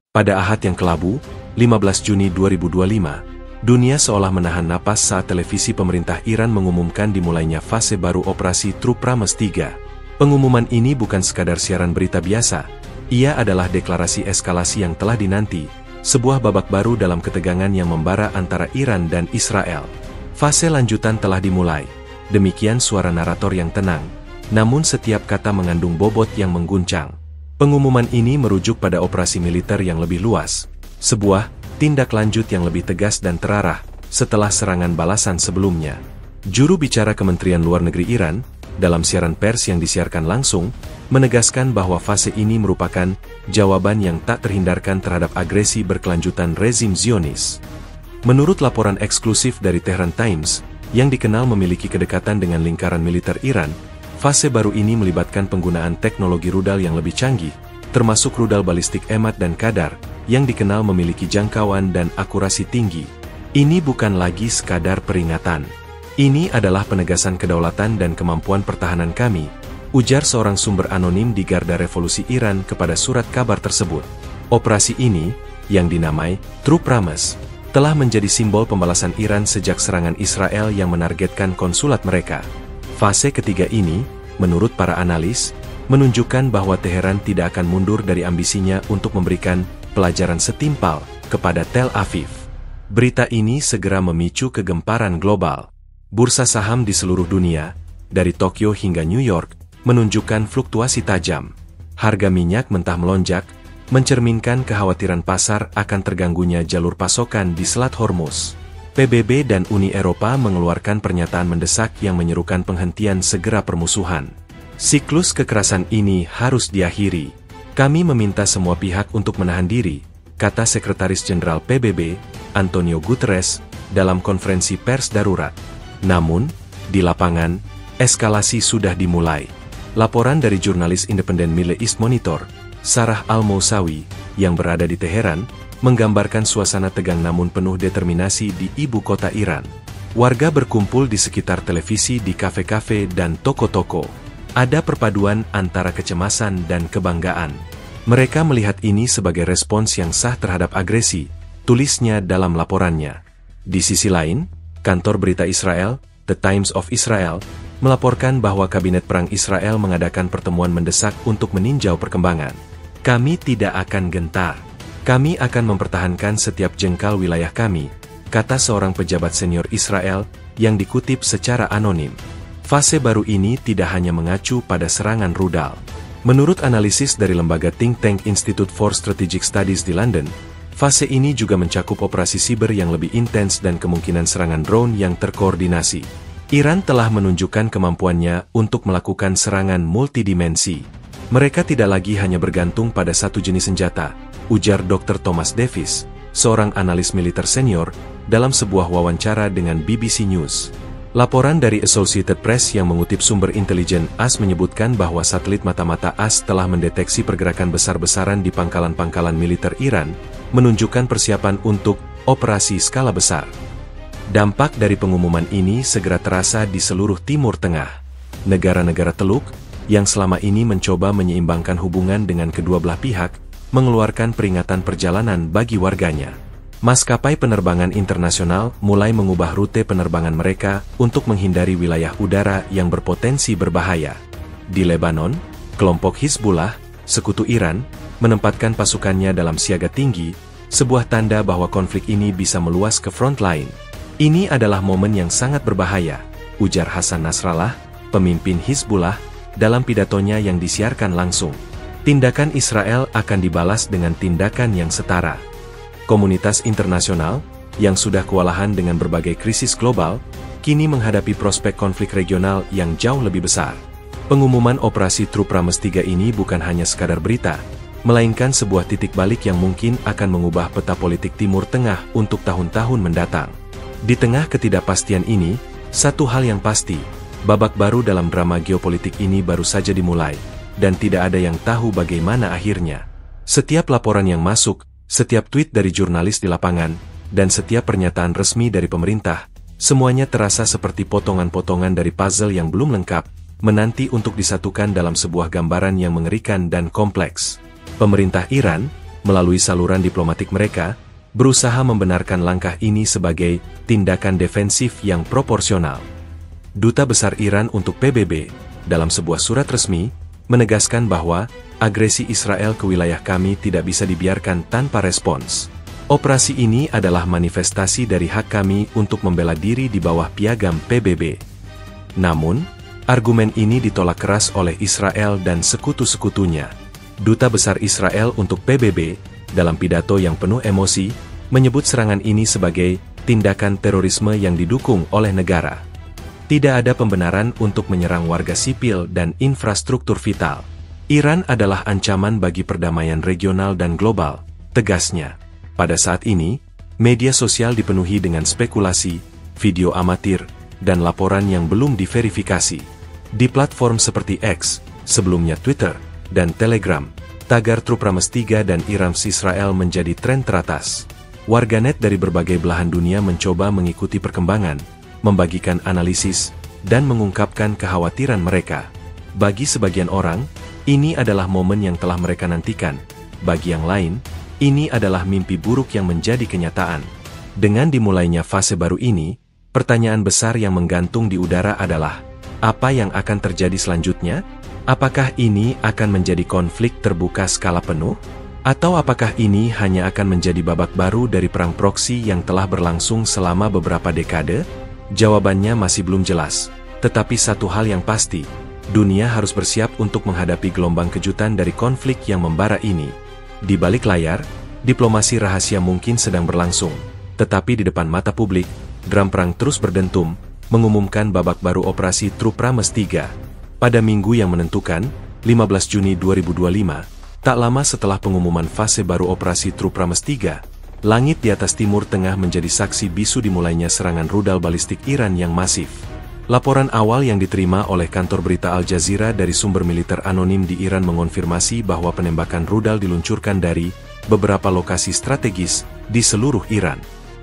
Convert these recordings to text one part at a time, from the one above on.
Pada Ahad yang kelabu, 15 Juni 2025, dunia seolah menahan napas saat televisi pemerintah Iran mengumumkan dimulainya fase baru operasi True Promise 3. Pengumuman ini bukan sekadar siaran berita biasa, ia adalah deklarasi eskalasi yang telah dinanti, sebuah babak baru dalam ketegangan yang membara antara Iran dan Israel. Fase lanjutan telah dimulai, demikian suara narator yang tenang, namun setiap kata mengandung bobot yang mengguncang. Pengumuman ini merujuk pada operasi militer yang lebih luas, sebuah tindak lanjut yang lebih tegas dan terarah, setelah serangan balasan sebelumnya. Juru bicara Kementerian Luar Negeri Iran, dalam siaran pers yang disiarkan langsung, menegaskan bahwa fase ini merupakan jawaban yang tak terhindarkan terhadap agresi berkelanjutan rezim Zionis. Menurut laporan eksklusif dari Tehran Times, yang dikenal memiliki kedekatan dengan lingkaran militer Iran, fase baru ini melibatkan penggunaan teknologi rudal yang lebih canggih, termasuk rudal balistik Emad dan Qadar, yang dikenal memiliki jangkauan dan akurasi tinggi. Ini bukan lagi sekadar peringatan. Ini adalah penegasan kedaulatan dan kemampuan pertahanan kami, ujar seorang sumber anonim di Garda Revolusi Iran kepada surat kabar tersebut. Operasi ini, yang dinamai True Promise, telah menjadi simbol pembalasan Iran sejak serangan Israel yang menargetkan konsulat mereka. Fase ketiga ini, menurut para analis, menunjukkan bahwa Teheran tidak akan mundur dari ambisinya untuk memberikan pelajaran setimpal kepada Tel Aviv. Berita ini segera memicu kegemparan global. Bursa saham di seluruh dunia, dari Tokyo hingga New York, menunjukkan fluktuasi tajam. Harga minyak mentah melonjak, mencerminkan kekhawatiran pasar akan terganggunya jalur pasokan di Selat Hormuz. PBB dan Uni Eropa mengeluarkan pernyataan mendesak yang menyerukan penghentian segera permusuhan. Siklus kekerasan ini harus diakhiri. Kami meminta semua pihak untuk menahan diri, kata Sekretaris Jenderal PBB, Antonio Guterres, dalam konferensi pers darurat. Namun, di lapangan, eskalasi sudah dimulai. Laporan dari jurnalis independen Middle East Monitor, Sarah Al-Mousawi, yang berada di Teheran, menggambarkan suasana tegang namun penuh determinasi di ibu kota Iran. Warga berkumpul di sekitar televisi di kafe-kafe dan toko-toko. Ada perpaduan antara kecemasan dan kebanggaan. Mereka melihat ini sebagai respons yang sah terhadap agresi, tulisnya dalam laporannya. Di sisi lain, kantor berita Israel, The Times of Israel, melaporkan bahwa Kabinet Perang Israel mengadakan pertemuan mendesak untuk meninjau perkembangan. Kami tidak akan gentar. Kami akan mempertahankan setiap jengkal wilayah kami, kata seorang pejabat senior Israel, yang dikutip secara anonim. Fase baru ini tidak hanya mengacu pada serangan rudal. Menurut analisis dari lembaga think tank Institute for Strategic Studies di London, fase ini juga mencakup operasi siber yang lebih intens dan kemungkinan serangan drone yang terkoordinasi. Iran telah menunjukkan kemampuannya untuk melakukan serangan multidimensi. Mereka tidak lagi hanya bergantung pada satu jenis senjata, ujar Dr. Thomas Davis, seorang analis militer senior, dalam sebuah wawancara dengan BBC News. Laporan dari Associated Press yang mengutip sumber intelijen AS menyebutkan bahwa satelit mata-mata AS telah mendeteksi pergerakan besar-besaran di pangkalan-pangkalan militer Iran, menunjukkan persiapan untuk operasi skala besar. Dampak dari pengumuman ini segera terasa di seluruh Timur Tengah. Negara-negara Teluk, yang selama ini mencoba menyeimbangkan hubungan dengan kedua belah pihak, mengeluarkan peringatan perjalanan bagi warganya. Maskapai penerbangan internasional mulai mengubah rute penerbangan mereka untuk menghindari wilayah udara yang berpotensi berbahaya. Di Lebanon, kelompok Hizbullah, sekutu Iran, menempatkan pasukannya dalam siaga tinggi, sebuah tanda bahwa konflik ini bisa meluas ke front line. Ini adalah momen yang sangat berbahaya, ujar Hasan Nasrallah, pemimpin Hizbullah, dalam pidatonya yang disiarkan langsung. Tindakan Israel akan dibalas dengan tindakan yang setara. Komunitas internasional, yang sudah kewalahan dengan berbagai krisis global, kini menghadapi prospek konflik regional yang jauh lebih besar. Pengumuman operasi True Promise 3 ini bukan hanya sekadar berita, melainkan sebuah titik balik yang mungkin akan mengubah peta politik Timur Tengah untuk tahun-tahun mendatang. Di tengah ketidakpastian ini, satu hal yang pasti, babak baru dalam drama geopolitik ini baru saja dimulai, dan tidak ada yang tahu bagaimana akhirnya. Setiap laporan yang masuk, setiap tweet dari jurnalis di lapangan, dan setiap pernyataan resmi dari pemerintah, semuanya terasa seperti potongan-potongan dari puzzle yang belum lengkap, menanti untuk disatukan dalam sebuah gambaran yang mengerikan dan kompleks. Pemerintah Iran, melalui saluran diplomatik mereka, berusaha membenarkan langkah ini sebagai tindakan defensif yang proporsional. Duta Besar Iran untuk PBB, dalam sebuah surat resmi, menegaskan bahwa agresi Israel ke wilayah kami tidak bisa dibiarkan tanpa respons. Operasi ini adalah manifestasi dari hak kami untuk membela diri di bawah piagam PBB. Namun, argumen ini ditolak keras oleh Israel dan sekutu-sekutunya. Duta Besar Israel untuk PBB, dalam pidato yang penuh emosi, menyebut serangan ini sebagai tindakan terorisme yang didukung oleh negara. Tidak ada pembenaran untuk menyerang warga sipil dan infrastruktur vital. Iran adalah ancaman bagi perdamaian regional dan global, tegasnya. Pada saat ini, media sosial dipenuhi dengan spekulasi, video amatir, dan laporan yang belum diverifikasi. Di platform seperti X, sebelumnya Twitter, dan Telegram, tagar Trup Rames 3 dan Irams Israel menjadi tren teratas. Warganet dari berbagai belahan dunia mencoba mengikuti perkembangan, membagikan analisis, dan mengungkapkan kekhawatiran mereka. Bagi sebagian orang, ini adalah momen yang telah mereka nantikan. Bagi yang lain, ini adalah mimpi buruk yang menjadi kenyataan. Dengan dimulainya fase baru ini, pertanyaan besar yang menggantung di udara adalah, apa yang akan terjadi selanjutnya? Apakah ini akan menjadi konflik terbuka skala penuh? Atau apakah ini hanya akan menjadi babak baru dari perang proksi yang telah berlangsung selama beberapa dekade? Jawabannya masih belum jelas. Tetapi satu hal yang pasti, dunia harus bersiap untuk menghadapi gelombang kejutan dari konflik yang membara ini. Di balik layar, diplomasi rahasia mungkin sedang berlangsung. Tetapi di depan mata publik, drum perang terus berdentum, mengumumkan babak baru operasi Trup Rames 3. Pada minggu yang menentukan, 15 Juni 2025, tak lama setelah pengumuman fase baru operasi Trup Rames 3, langit di atas Timur Tengah menjadi saksi bisu dimulainya serangan rudal balistik Iran yang masif. Laporan awal yang diterima oleh kantor berita Al Jazeera dari sumber militer anonim di Iran mengonfirmasi bahwa penembakan rudal diluncurkan dari beberapa lokasi strategis di seluruh Iran.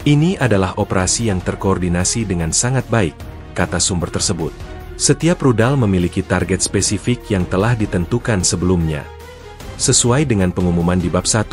Ini adalah operasi yang terkoordinasi dengan sangat baik, kata sumber tersebut. Setiap rudal memiliki target spesifik yang telah ditentukan sebelumnya. Sesuai dengan pengumuman di bab 1,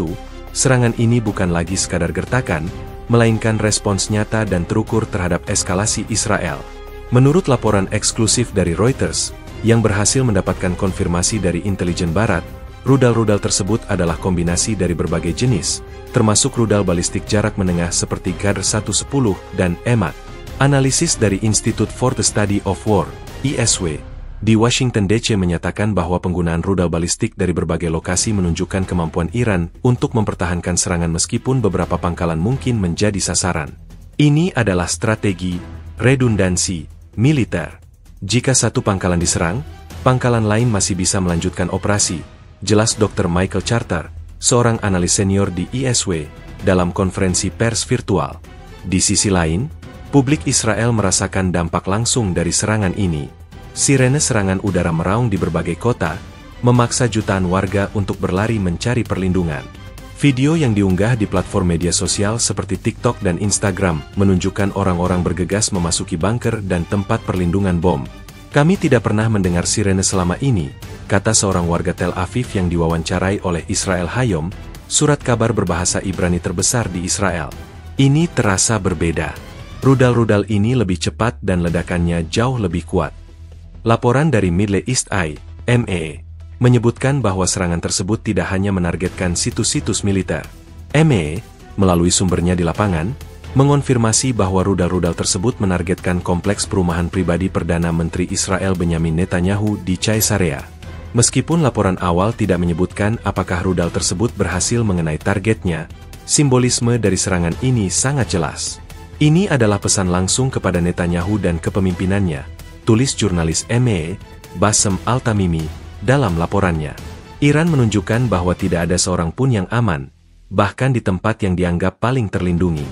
serangan ini bukan lagi sekadar gertakan, melainkan respons nyata dan terukur terhadap eskalasi Israel. Menurut laporan eksklusif dari Reuters, yang berhasil mendapatkan konfirmasi dari intelijen barat, rudal-rudal tersebut adalah kombinasi dari berbagai jenis, termasuk rudal balistik jarak menengah seperti GAR-110 dan EMAD. Analisis dari Institute for the Study of War, ISW, di Washington DC menyatakan bahwa penggunaan rudal balistik dari berbagai lokasi menunjukkan kemampuan Iran untuk mempertahankan serangan meskipun beberapa pangkalan mungkin menjadi sasaran. Ini adalah strategi redundansi militer. Jika satu pangkalan diserang, pangkalan lain masih bisa melanjutkan operasi, jelas Dr. Michael Charter, seorang analis senior di ISW, dalam konferensi pers virtual. Di sisi lain, publik Israel merasakan dampak langsung dari serangan ini. Sirene serangan udara meraung di berbagai kota, memaksa jutaan warga untuk berlari mencari perlindungan. Video yang diunggah di platform media sosial seperti TikTok dan Instagram menunjukkan orang-orang bergegas memasuki bunker dan tempat perlindungan bom. Kami tidak pernah mendengar sirene selama ini, kata seorang warga Tel Aviv yang diwawancarai oleh Israel Hayom, surat kabar berbahasa Ibrani terbesar di Israel. Ini terasa berbeda. Rudal-rudal ini lebih cepat dan ledakannya jauh lebih kuat. Laporan dari Middle East Eye, MEE, menyebutkan bahwa serangan tersebut tidak hanya menargetkan situs-situs militer. MEE, melalui sumbernya di lapangan, mengonfirmasi bahwa rudal-rudal tersebut menargetkan kompleks perumahan pribadi Perdana Menteri Israel Benyamin Netanyahu di Caesarea. Meskipun laporan awal tidak menyebutkan apakah rudal tersebut berhasil mengenai targetnya, simbolisme dari serangan ini sangat jelas. Ini adalah pesan langsung kepada Netanyahu dan kepemimpinannya, tulis jurnalis MEE, Bassem Al-Tamimi, dalam laporannya. Iran menunjukkan bahwa tidak ada seorang pun yang aman, bahkan di tempat yang dianggap paling terlindungi.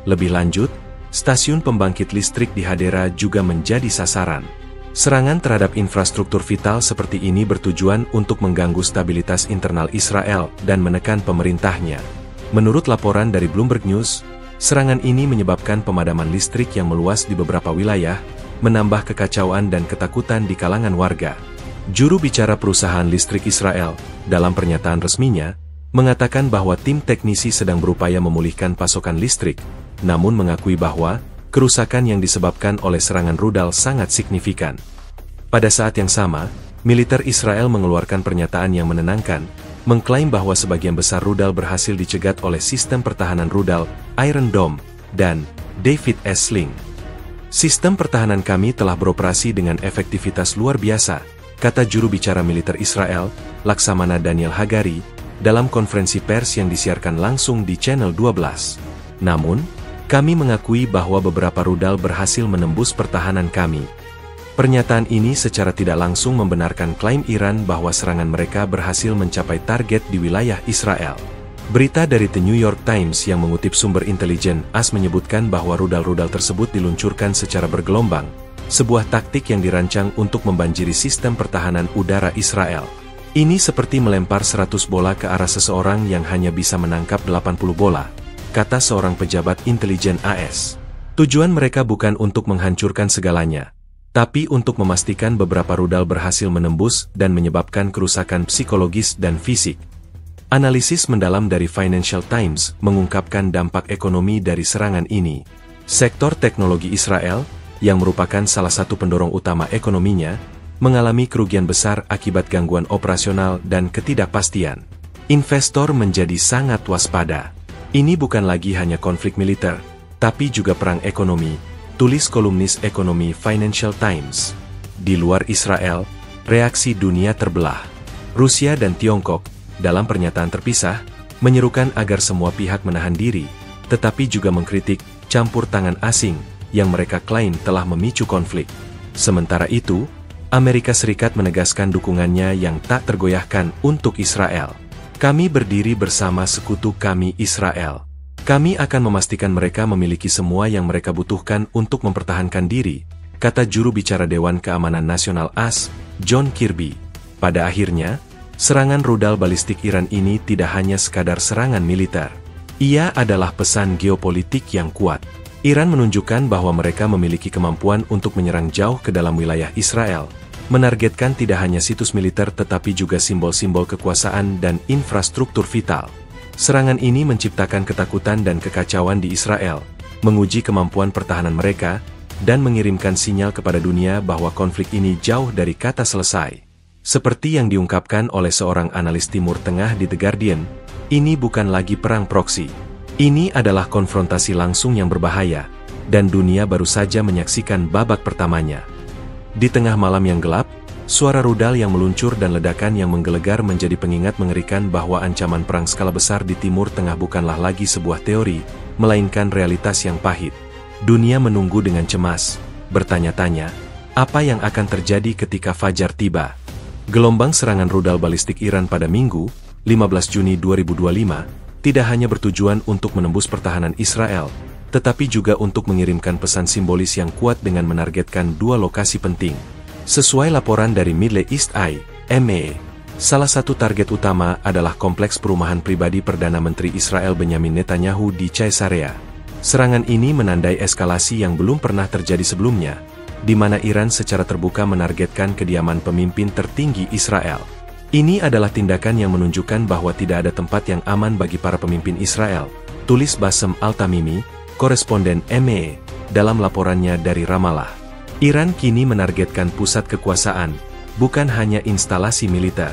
Lebih lanjut, stasiun pembangkit listrik di Hadera juga menjadi sasaran. Serangan terhadap infrastruktur vital seperti ini bertujuan untuk mengganggu stabilitas internal Israel dan menekan pemerintahnya. Menurut laporan dari Bloomberg News, serangan ini menyebabkan pemadaman listrik yang meluas di beberapa wilayah, menambah kekacauan dan ketakutan di kalangan warga. Juru bicara perusahaan listrik Israel, dalam pernyataan resminya, mengatakan bahwa tim teknisi sedang berupaya memulihkan pasokan listrik, namun mengakui bahwa kerusakan yang disebabkan oleh serangan rudal sangat signifikan. Pada saat yang sama, militer Israel mengeluarkan pernyataan yang menenangkan, mengklaim bahwa sebagian besar rudal berhasil dicegat oleh sistem pertahanan rudal Iron Dome dan David S. Sling. Sistem pertahanan kami telah beroperasi dengan efektivitas luar biasa, kata juru bicara militer Israel, Laksamana Daniel Hagari, dalam konferensi pers yang disiarkan langsung di Channel 12. Namun, kami mengakui bahwa beberapa rudal berhasil menembus pertahanan kami. Pernyataan ini secara tidak langsung membenarkan klaim Iran bahwa serangan mereka berhasil mencapai target di wilayah Israel. Berita dari The New York Times yang mengutip sumber intelijen AS menyebutkan bahwa rudal-rudal tersebut diluncurkan secara bergelombang, sebuah taktik yang dirancang untuk membanjiri sistem pertahanan udara Israel. Ini seperti melempar 100 bola ke arah seseorang yang hanya bisa menangkap 80 bola, kata seorang pejabat intelijen AS. Tujuan mereka bukan untuk menghancurkan segalanya, tapi untuk memastikan beberapa rudal berhasil menembus dan menyebabkan kerusakan psikologis dan fisik. Analisis mendalam dari Financial Times mengungkapkan dampak ekonomi dari serangan ini. Sektor teknologi Israel, yang merupakan salah satu pendorong utama ekonominya, mengalami kerugian besar akibat gangguan operasional dan ketidakpastian. Investor menjadi sangat waspada. Ini bukan lagi hanya konflik militer, tapi juga perang ekonomi, tulis kolumnis ekonomi Financial Times. Di luar Israel, reaksi dunia terbelah. Rusia dan Tiongkok, dalam pernyataan terpisah, menyerukan agar semua pihak menahan diri, tetapi juga mengkritik campur tangan asing yang mereka klaim telah memicu konflik. Sementara itu, Amerika Serikat menegaskan dukungannya yang tak tergoyahkan untuk Israel. Kami berdiri bersama sekutu kami Israel. Kami akan memastikan mereka memiliki semua yang mereka butuhkan untuk mempertahankan diri, kata juru bicara Dewan Keamanan Nasional AS, John Kirby. Pada akhirnya, serangan rudal balistik Iran ini tidak hanya sekadar serangan militer. Ia adalah pesan geopolitik yang kuat. Iran menunjukkan bahwa mereka memiliki kemampuan untuk menyerang jauh ke dalam wilayah Israel, menargetkan tidak hanya situs militer tetapi juga simbol-simbol kekuasaan dan infrastruktur vital. Serangan ini menciptakan ketakutan dan kekacauan di Israel, menguji kemampuan pertahanan mereka, dan mengirimkan sinyal kepada dunia bahwa konflik ini jauh dari kata selesai. Seperti yang diungkapkan oleh seorang analis Timur Tengah di The Guardian, ini bukan lagi perang proksi. Ini adalah konfrontasi langsung yang berbahaya, dan dunia baru saja menyaksikan babak pertamanya. Di tengah malam yang gelap, suara rudal yang meluncur dan ledakan yang menggelegar menjadi pengingat mengerikan bahwa ancaman perang skala besar di Timur Tengah bukanlah lagi sebuah teori, melainkan realitas yang pahit. Dunia menunggu dengan cemas, bertanya-tanya, apa yang akan terjadi ketika fajar tiba? Gelombang serangan rudal balistik Iran pada Minggu, 15 Juni 2025, tidak hanya bertujuan untuk menembus pertahanan Israel, tetapi juga untuk mengirimkan pesan simbolis yang kuat dengan menargetkan dua lokasi penting. Sesuai laporan dari Middle East Eye, MEA, salah satu target utama adalah kompleks perumahan pribadi Perdana Menteri Israel Benyamin Netanyahu di Caesarea. Serangan ini menandai eskalasi yang belum pernah terjadi sebelumnya, di mana Iran secara terbuka menargetkan kediaman pemimpin tertinggi Israel. Ini adalah tindakan yang menunjukkan bahwa tidak ada tempat yang aman bagi para pemimpin Israel, tulis Bassem Al-Tamimi, koresponden MEA, dalam laporannya dari Ramallah. Iran kini menargetkan pusat kekuasaan, bukan hanya instalasi militer.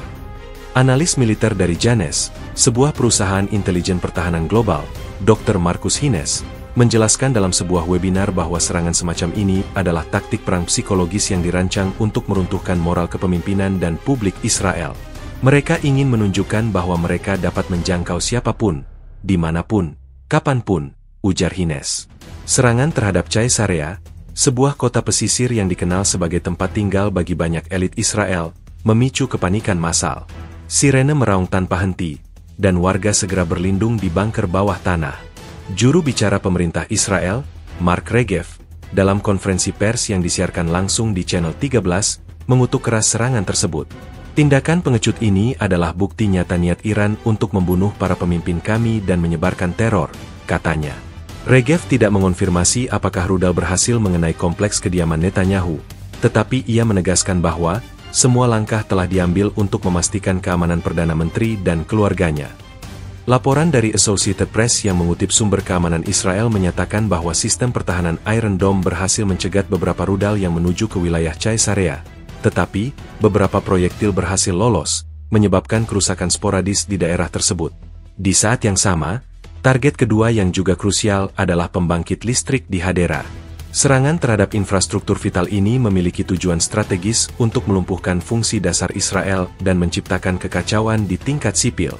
Analis militer dari Janes, sebuah perusahaan intelijen pertahanan global, Dr. Marcus Hines, menjelaskan dalam sebuah webinar bahwa serangan semacam ini adalah taktik perang psikologis yang dirancang untuk meruntuhkan moral kepemimpinan dan publik Israel. Mereka ingin menunjukkan bahwa mereka dapat menjangkau siapapun, dimanapun, kapanpun, ujar Hines. Serangan terhadap Caesarea, sebuah kota pesisir yang dikenal sebagai tempat tinggal bagi banyak elit Israel, memicu kepanikan massal. Sirene meraung tanpa henti, dan warga segera berlindung di bunker bawah tanah. Juru bicara pemerintah Israel, Mark Regev, dalam konferensi pers yang disiarkan langsung di Channel 13, mengutuk keras serangan tersebut. Tindakan pengecut ini adalah bukti nyata niat Iran untuk membunuh para pemimpin kami dan menyebarkan teror, katanya. Regev tidak mengonfirmasi apakah rudal berhasil mengenai kompleks kediaman Netanyahu, tetapi ia menegaskan bahwa semua langkah telah diambil untuk memastikan keamanan Perdana Menteri dan keluarganya. Laporan dari Associated Press yang mengutip sumber keamanan Israel menyatakan bahwa sistem pertahanan Iron Dome berhasil mencegat beberapa rudal yang menuju ke wilayah Caesarea, tetapi beberapa proyektil berhasil lolos, menyebabkan kerusakan sporadis di daerah tersebut. Di saat yang sama, target kedua yang juga krusial adalah pembangkit listrik di Hadera. Serangan terhadap infrastruktur vital ini memiliki tujuan strategis untuk melumpuhkan fungsi dasar Israel dan menciptakan kekacauan di tingkat sipil.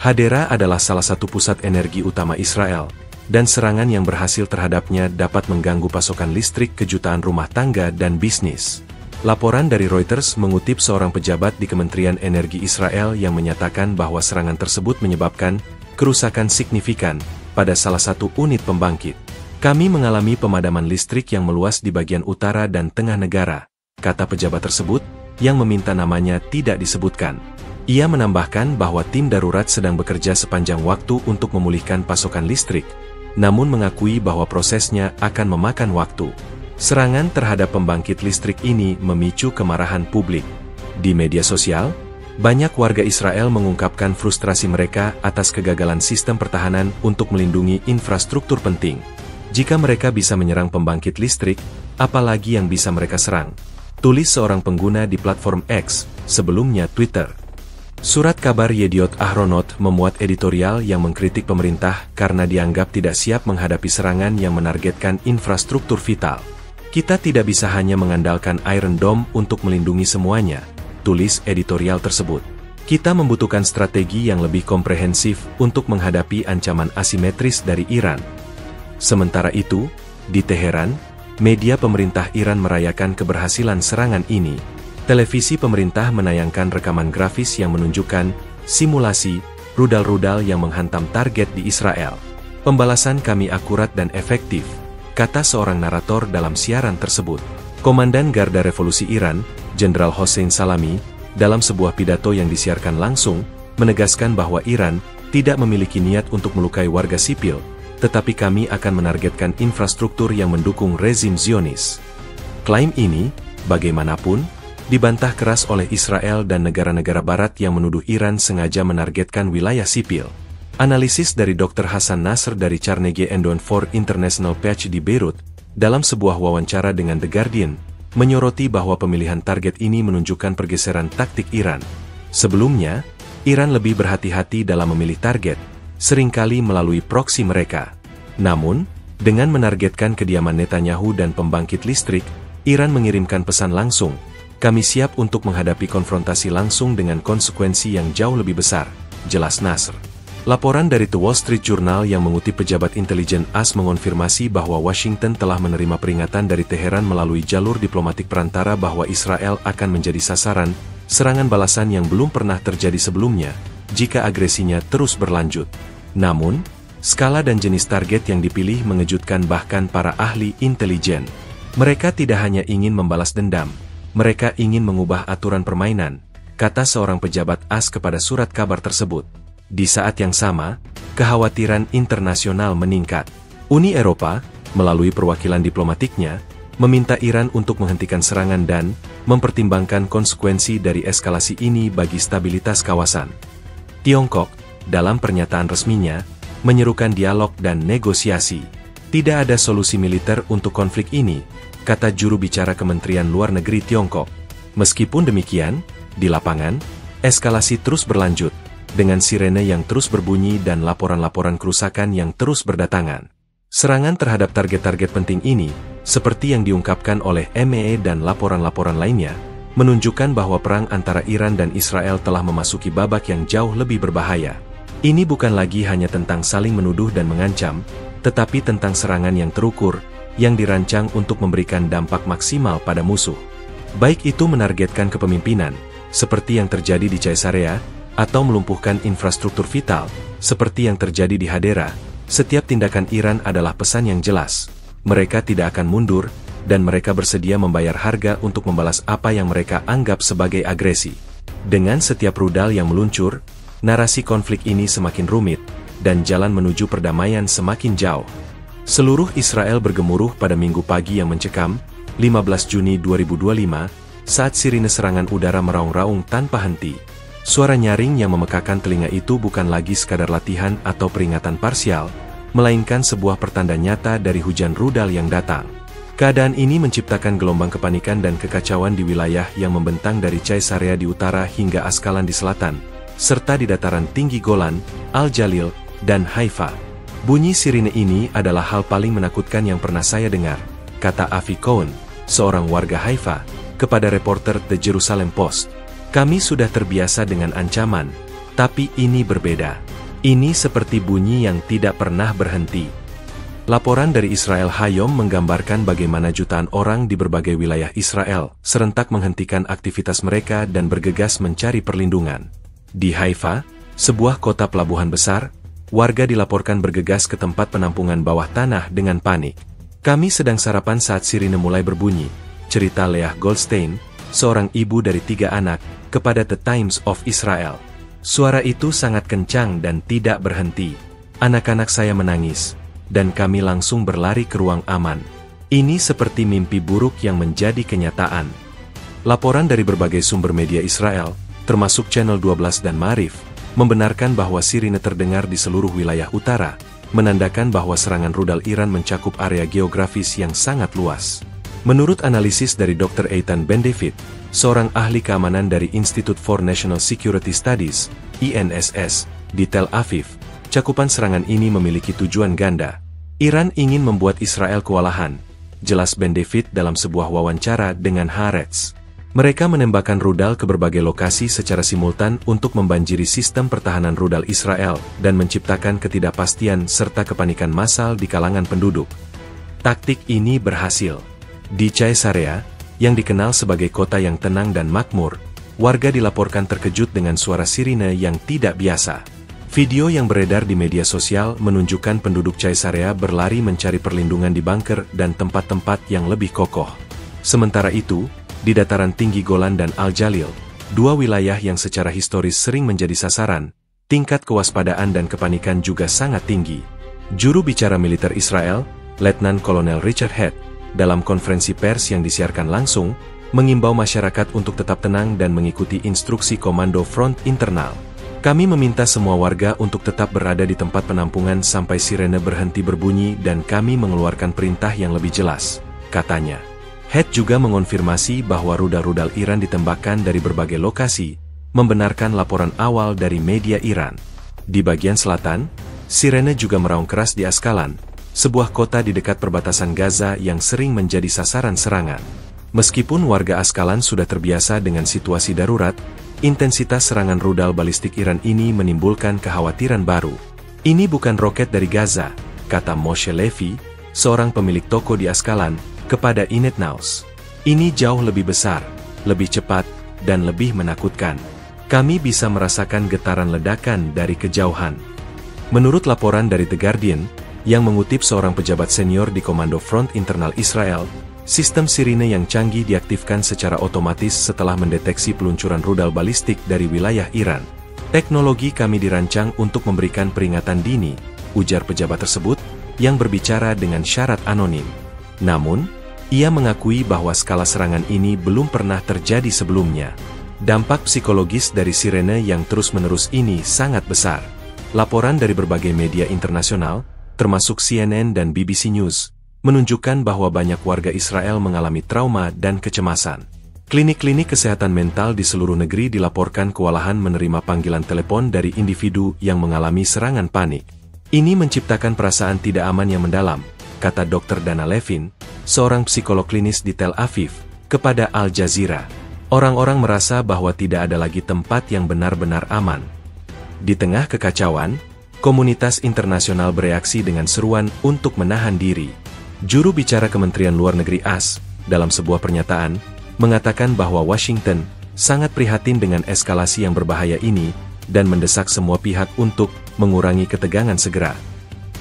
Hadera adalah salah satu pusat energi utama Israel, dan serangan yang berhasil terhadapnya dapat mengganggu pasokan listrik ke jutaan rumah tangga dan bisnis. Laporan dari Reuters mengutip seorang pejabat di Kementerian Energi Israel yang menyatakan bahwa serangan tersebut menyebabkan kerusakan signifikan pada salah satu unit pembangkit. Kami mengalami pemadaman listrik yang meluas di bagian utara dan tengah negara, kata pejabat tersebut, yang meminta namanya tidak disebutkan. Ia menambahkan bahwa tim darurat sedang bekerja sepanjang waktu untuk memulihkan pasokan listrik, namun mengakui bahwa prosesnya akan memakan waktu. Serangan terhadap pembangkit listrik ini memicu kemarahan publik. Di media sosial, banyak warga Israel mengungkapkan frustrasi mereka atas kegagalan sistem pertahanan untuk melindungi infrastruktur penting. Jika mereka bisa menyerang pembangkit listrik, apalagi yang bisa mereka serang? Tulis seorang pengguna di platform X, sebelumnya Twitter. Surat kabar Yediot Ahronot memuat editorial yang mengkritik pemerintah karena dianggap tidak siap menghadapi serangan yang menargetkan infrastruktur vital. Kita tidak bisa hanya mengandalkan Iron Dome untuk melindungi semuanya, tulis editorial tersebut. Kita membutuhkan strategi yang lebih komprehensif untuk menghadapi ancaman asimetris dari Iran. Sementara itu, di Teheran, media pemerintah Iran merayakan keberhasilan serangan ini. Televisi pemerintah menayangkan rekaman grafis yang menunjukkan simulasi rudal-rudal yang menghantam target di Israel. Pembalasan kami akurat dan efektif, kata seorang narator dalam siaran tersebut. Komandan Garda Revolusi Iran, Jenderal Hossein Salami, dalam sebuah pidato yang disiarkan langsung, menegaskan bahwa Iran tidak memiliki niat untuk melukai warga sipil, tetapi kami akan menargetkan infrastruktur yang mendukung rezim Zionis. Klaim ini, bagaimanapun, dibantah keras oleh Israel dan negara-negara Barat yang menuduh Iran sengaja menargetkan wilayah sipil. Analisis dari Dr. Hassan Nasr dari Carnegie Endowment for International Peace di Beirut, dalam sebuah wawancara dengan The Guardian, menyoroti bahwa pemilihan target ini menunjukkan pergeseran taktik Iran. Sebelumnya, Iran lebih berhati-hati dalam memilih target, seringkali melalui proksi mereka. Namun, dengan menargetkan kediaman Netanyahu dan pembangkit listrik, Iran mengirimkan pesan langsung, kami siap untuk menghadapi konfrontasi langsung dengan konsekuensi yang jauh lebih besar, jelas Nasr. Laporan dari The Wall Street Journal yang mengutip pejabat intelijen AS mengonfirmasi bahwa Washington telah menerima peringatan dari Teheran melalui jalur diplomatik perantara bahwa Israel akan menjadi sasaran serangan balasan yang belum pernah terjadi sebelumnya, jika agresinya terus berlanjut. Namun, skala dan jenis target yang dipilih mengejutkan bahkan para ahli intelijen. Mereka tidak hanya ingin membalas dendam, mereka ingin mengubah aturan permainan, kata seorang pejabat AS kepada surat kabar tersebut. Di saat yang sama, kekhawatiran internasional meningkat. Uni Eropa, melalui perwakilan diplomatiknya, meminta Iran untuk menghentikan serangan dan mempertimbangkan konsekuensi dari eskalasi ini bagi stabilitas kawasan. Tiongkok, dalam pernyataan resminya, menyerukan dialog dan negosiasi. Tidak ada solusi militer untuk konflik ini, kata juru bicara Kementerian Luar Negeri Tiongkok. Meskipun demikian, di lapangan, eskalasi terus berlanjut, dengan sirene yang terus berbunyi dan laporan-laporan kerusakan yang terus berdatangan. Serangan terhadap target-target penting ini, seperti yang diungkapkan oleh MEE dan laporan-laporan lainnya, menunjukkan bahwa perang antara Iran dan Israel telah memasuki babak yang jauh lebih berbahaya. Ini bukan lagi hanya tentang saling menuduh dan mengancam, tetapi tentang serangan yang terukur, yang dirancang untuk memberikan dampak maksimal pada musuh. Baik itu menargetkan kepemimpinan, seperti yang terjadi di Caesarea, atau melumpuhkan infrastruktur vital, seperti yang terjadi di Hadera. Setiap tindakan Iran adalah pesan yang jelas. Mereka tidak akan mundur, dan mereka bersedia membayar harga untuk membalas apa yang mereka anggap sebagai agresi. Dengan setiap rudal yang meluncur, narasi konflik ini semakin rumit, dan jalan menuju perdamaian semakin jauh. Seluruh Israel bergemuruh pada Minggu pagi yang mencekam, 15 Juni 2025, saat sirine serangan udara meraung-raung tanpa henti. Suara nyaring yang memekakan telinga itu bukan lagi sekadar latihan atau peringatan parsial, melainkan sebuah pertanda nyata dari hujan rudal yang datang. Keadaan ini menciptakan gelombang kepanikan dan kekacauan di wilayah yang membentang dari Caesarea di utara hingga Askalan di selatan, serta di dataran tinggi Golan, Al-Jalil, dan Haifa. Bunyi sirine ini adalah hal paling menakutkan yang pernah saya dengar, kata Avi Cohen, seorang warga Haifa, kepada reporter The Jerusalem Post. Kami sudah terbiasa dengan ancaman, tapi ini berbeda. Ini seperti bunyi yang tidak pernah berhenti. Laporan dari Israel Hayom menggambarkan bagaimana jutaan orang di berbagai wilayah Israel serentak menghentikan aktivitas mereka dan bergegas mencari perlindungan. Di Haifa, sebuah kota pelabuhan besar, warga dilaporkan bergegas ke tempat penampungan bawah tanah dengan panik. Kami sedang sarapan saat sirine mulai berbunyi, cerita Leah Goldstein, seorang ibu dari 3 anak, kepada The Times of Israel. Suara itu sangat kencang dan tidak berhenti. Anak-anak saya menangis, dan kami langsung berlari ke ruang aman. Ini seperti mimpi buruk yang menjadi kenyataan. Laporan dari berbagai sumber media Israel, termasuk Channel 12 dan Ma'arif, membenarkan bahwa sirine terdengar di seluruh wilayah utara, menandakan bahwa serangan rudal Iran mencakup area geografis yang sangat luas. Menurut analisis dari Dr. Eitan Ben-David, seorang ahli keamanan dari Institute for National Security Studies, INSS, di Tel Aviv, cakupan serangan ini memiliki tujuan ganda. Iran ingin membuat Israel kewalahan, jelas Ben-David dalam sebuah wawancara dengan Haaretz. Mereka menembakkan rudal ke berbagai lokasi secara simultan untuk membanjiri sistem pertahanan rudal Israel dan menciptakan ketidakpastian serta kepanikan massal di kalangan penduduk. Taktik ini berhasil. Di Caesarea, yang dikenal sebagai kota yang tenang dan makmur, warga dilaporkan terkejut dengan suara sirine yang tidak biasa. Video yang beredar di media sosial menunjukkan penduduk Caesarea berlari mencari perlindungan di bunker dan tempat-tempat yang lebih kokoh. Sementara itu, di dataran tinggi Golan dan Al-Jalil, 2 wilayah yang secara historis sering menjadi sasaran, tingkat kewaspadaan dan kepanikan juga sangat tinggi. Juru bicara militer Israel, Letnan Kolonel Richard Head, dalam konferensi pers yang disiarkan langsung, mengimbau masyarakat untuk tetap tenang dan mengikuti instruksi Komando Front Internal. Kami meminta semua warga untuk tetap berada di tempat penampungan sampai sirene berhenti berbunyi dan kami mengeluarkan perintah yang lebih jelas, katanya. Head juga mengonfirmasi bahwa rudal-rudal Iran ditembakkan dari berbagai lokasi, membenarkan laporan awal dari media Iran. Di bagian selatan, sirene juga meraung keras di Askalan, sebuah kota di dekat perbatasan Gaza yang sering menjadi sasaran serangan. Meskipun warga Askalan sudah terbiasa dengan situasi darurat, intensitas serangan rudal balistik Iran ini menimbulkan kekhawatiran baru. Ini bukan roket dari Gaza, kata Moshe Levi, seorang pemilik toko di Askalan, kepada Ynet News. Ini jauh lebih besar, lebih cepat, dan lebih menakutkan. Kami bisa merasakan getaran ledakan dari kejauhan. Menurut laporan dari The Guardian, yang mengutip seorang pejabat senior di Komando Front Internal Israel, sistem sirine yang canggih diaktifkan secara otomatis setelah mendeteksi peluncuran rudal balistik dari wilayah Iran. Teknologi kami dirancang untuk memberikan peringatan dini, ujar pejabat tersebut, yang berbicara dengan syarat anonim. Namun, ia mengakui bahwa skala serangan ini belum pernah terjadi sebelumnya. Dampak psikologis dari sirene yang terus-menerus ini sangat besar. Laporan dari berbagai media internasional, termasuk CNN dan BBC News, menunjukkan bahwa banyak warga Israel mengalami trauma dan kecemasan. Klinik-klinik kesehatan mental di seluruh negeri dilaporkan kewalahan menerima panggilan telepon dari individu yang mengalami serangan panik. Ini menciptakan perasaan tidak aman yang mendalam, kata Dr. Dana Levin, seorang psikolog klinis di Tel Aviv, kepada Al Jazeera. Orang-orang merasa bahwa tidak ada lagi tempat yang benar-benar aman. Di tengah kekacauan, komunitas internasional bereaksi dengan seruan untuk menahan diri. Juru bicara Kementerian Luar Negeri AS, dalam sebuah pernyataan, mengatakan bahwa Washington sangat prihatin dengan eskalasi yang berbahaya ini dan mendesak semua pihak untuk mengurangi ketegangan segera.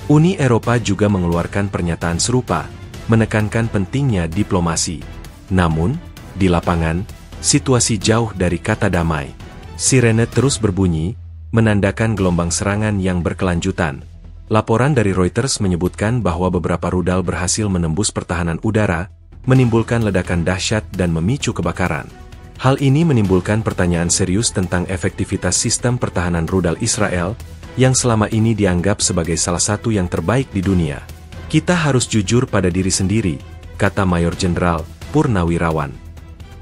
Uni Eropa juga mengeluarkan pernyataan serupa, menekankan pentingnya diplomasi. Namun, di lapangan, situasi jauh dari kata damai. Sirene terus berbunyi, menandakan gelombang serangan yang berkelanjutan. Laporan dari Reuters menyebutkan bahwa beberapa rudal berhasil menembus pertahanan udara, menimbulkan ledakan dahsyat dan memicu kebakaran. Hal ini menimbulkan pertanyaan serius tentang efektivitas sistem pertahanan rudal Israel, yang selama ini dianggap sebagai salah satu yang terbaik di dunia. Kita harus jujur pada diri sendiri, kata Mayor Jenderal Purnawirawan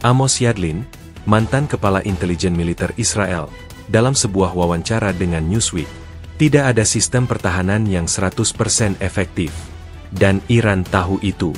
Amos Yadlin, mantan Kepala Intelijen Militer Israel, dalam sebuah wawancara dengan Newsweek. Tidak ada sistem pertahanan yang 100% efektif. Dan Iran tahu itu.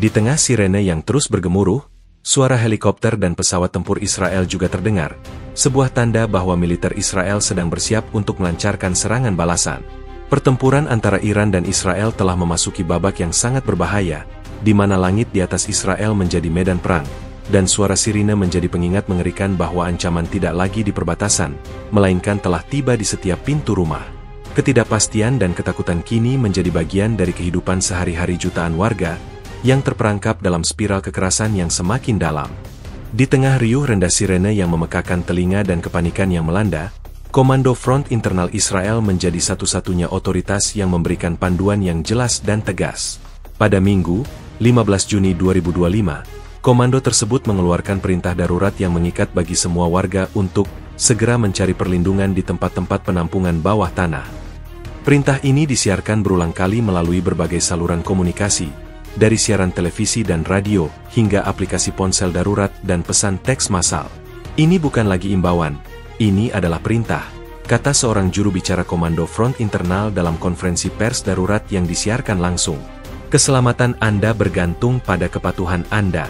Di tengah sirene yang terus bergemuruh, suara helikopter dan pesawat tempur Israel juga terdengar, sebuah tanda bahwa militer Israel sedang bersiap untuk melancarkan serangan balasan. Pertempuran antara Iran dan Israel telah memasuki babak yang sangat berbahaya, di mana langit di atas Israel menjadi medan perang, dan suara sirine menjadi pengingat mengerikan bahwa ancaman tidak lagi di perbatasan, melainkan telah tiba di setiap pintu rumah. Ketidakpastian dan ketakutan kini menjadi bagian dari kehidupan sehari-hari jutaan warga, yang terperangkap dalam spiral kekerasan yang semakin dalam. Di tengah riuh rendah sirene yang memekakan telinga dan kepanikan yang melanda, Komando Front Internal Israel menjadi satu-satunya otoritas yang memberikan panduan yang jelas dan tegas. Pada Minggu, 15 Juni 2025, komando tersebut mengeluarkan perintah darurat yang mengikat bagi semua warga untuk segera mencari perlindungan di tempat-tempat penampungan bawah tanah. Perintah ini disiarkan berulang kali melalui berbagai saluran komunikasi, dari siaran televisi dan radio, hingga aplikasi ponsel darurat dan pesan teks massal. Ini bukan lagi imbauan, ini adalah perintah, kata seorang juru bicara Komando Front Internal dalam konferensi pers darurat yang disiarkan langsung. Keselamatan Anda bergantung pada kepatuhan Anda.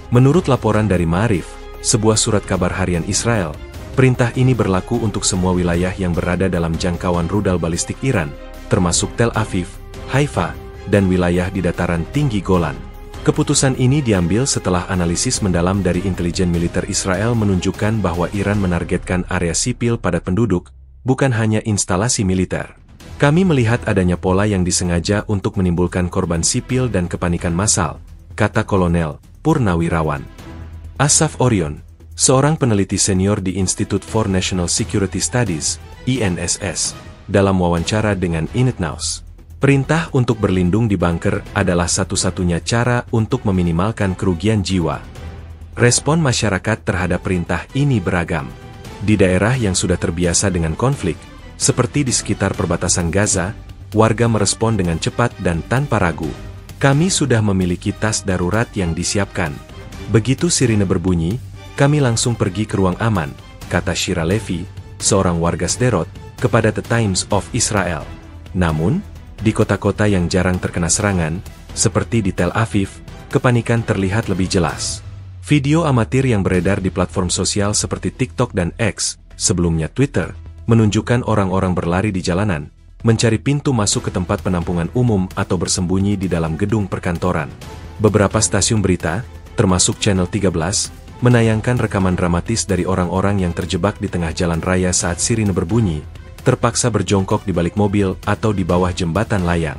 Menurut laporan dari Ma'arif, sebuah surat kabar harian Israel, perintah ini berlaku untuk semua wilayah yang berada dalam jangkauan rudal balistik Iran, termasuk Tel Aviv, Haifa, dan wilayah di dataran tinggi Golan. Keputusan ini diambil setelah analisis mendalam dari intelijen militer Israel menunjukkan bahwa Iran menargetkan area sipil padat penduduk, bukan hanya instalasi militer. Kami melihat adanya pola yang disengaja untuk menimbulkan korban sipil dan kepanikan massal, kata Kolonel Purnawirawan Asaf Orion, seorang peneliti senior di Institute for National Security Studies, INSS, dalam wawancara dengan Inetnews. Perintah untuk berlindung di bunker adalah satu-satunya cara untuk meminimalkan kerugian jiwa. Respon masyarakat terhadap perintah ini beragam. Di daerah yang sudah terbiasa dengan konflik, seperti di sekitar perbatasan Gaza, warga merespon dengan cepat dan tanpa ragu. Kami sudah memiliki tas darurat yang disiapkan. Begitu sirine berbunyi, kami langsung pergi ke ruang aman, kata Shira Levi, seorang warga Sderot, kepada The Times of Israel. Namun, di kota-kota yang jarang terkena serangan, seperti di Tel Aviv, kepanikan terlihat lebih jelas. Video amatir yang beredar di platform sosial seperti TikTok dan X, sebelumnya Twitter, menunjukkan orang-orang berlari di jalanan, mencari pintu masuk ke tempat penampungan umum atau bersembunyi di dalam gedung perkantoran. Beberapa stasiun berita, termasuk Channel 13, menayangkan rekaman dramatis dari orang-orang yang terjebak di tengah jalan raya saat sirine berbunyi, terpaksa berjongkok di balik mobil atau di bawah jembatan layang.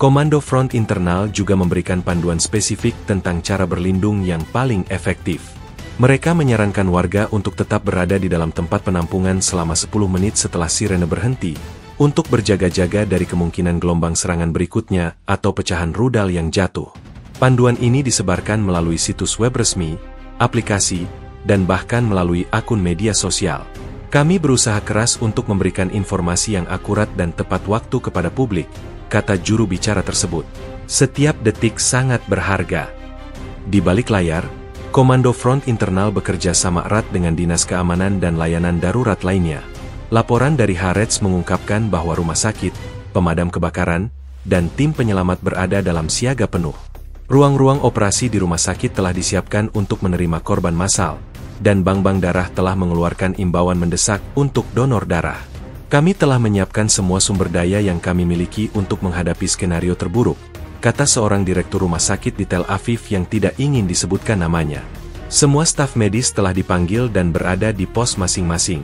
Komando Front Internal juga memberikan panduan spesifik tentang cara berlindung yang paling efektif. Mereka menyarankan warga untuk tetap berada di dalam tempat penampungan selama 10 menit setelah sirene berhenti, untuk berjaga-jaga dari kemungkinan gelombang serangan berikutnya atau pecahan rudal yang jatuh. Panduan ini disebarkan melalui situs web resmi, aplikasi, dan bahkan melalui akun media sosial. Kami berusaha keras untuk memberikan informasi yang akurat dan tepat waktu kepada publik, kata juru bicara tersebut. Setiap detik sangat berharga. Di balik layar, Komando Front Internal bekerja sama erat dengan Dinas Keamanan dan Layanan Darurat lainnya. Laporan dari Haaretz mengungkapkan bahwa rumah sakit, pemadam kebakaran, dan tim penyelamat berada dalam siaga penuh. Ruang-ruang operasi di rumah sakit telah disiapkan untuk menerima korban massal, dan bank-bank darah telah mengeluarkan imbauan mendesak untuk donor darah. Kami telah menyiapkan semua sumber daya yang kami miliki untuk menghadapi skenario terburuk, kata seorang direktur rumah sakit di Tel Aviv yang tidak ingin disebutkan namanya. Semua staf medis telah dipanggil dan berada di pos masing-masing.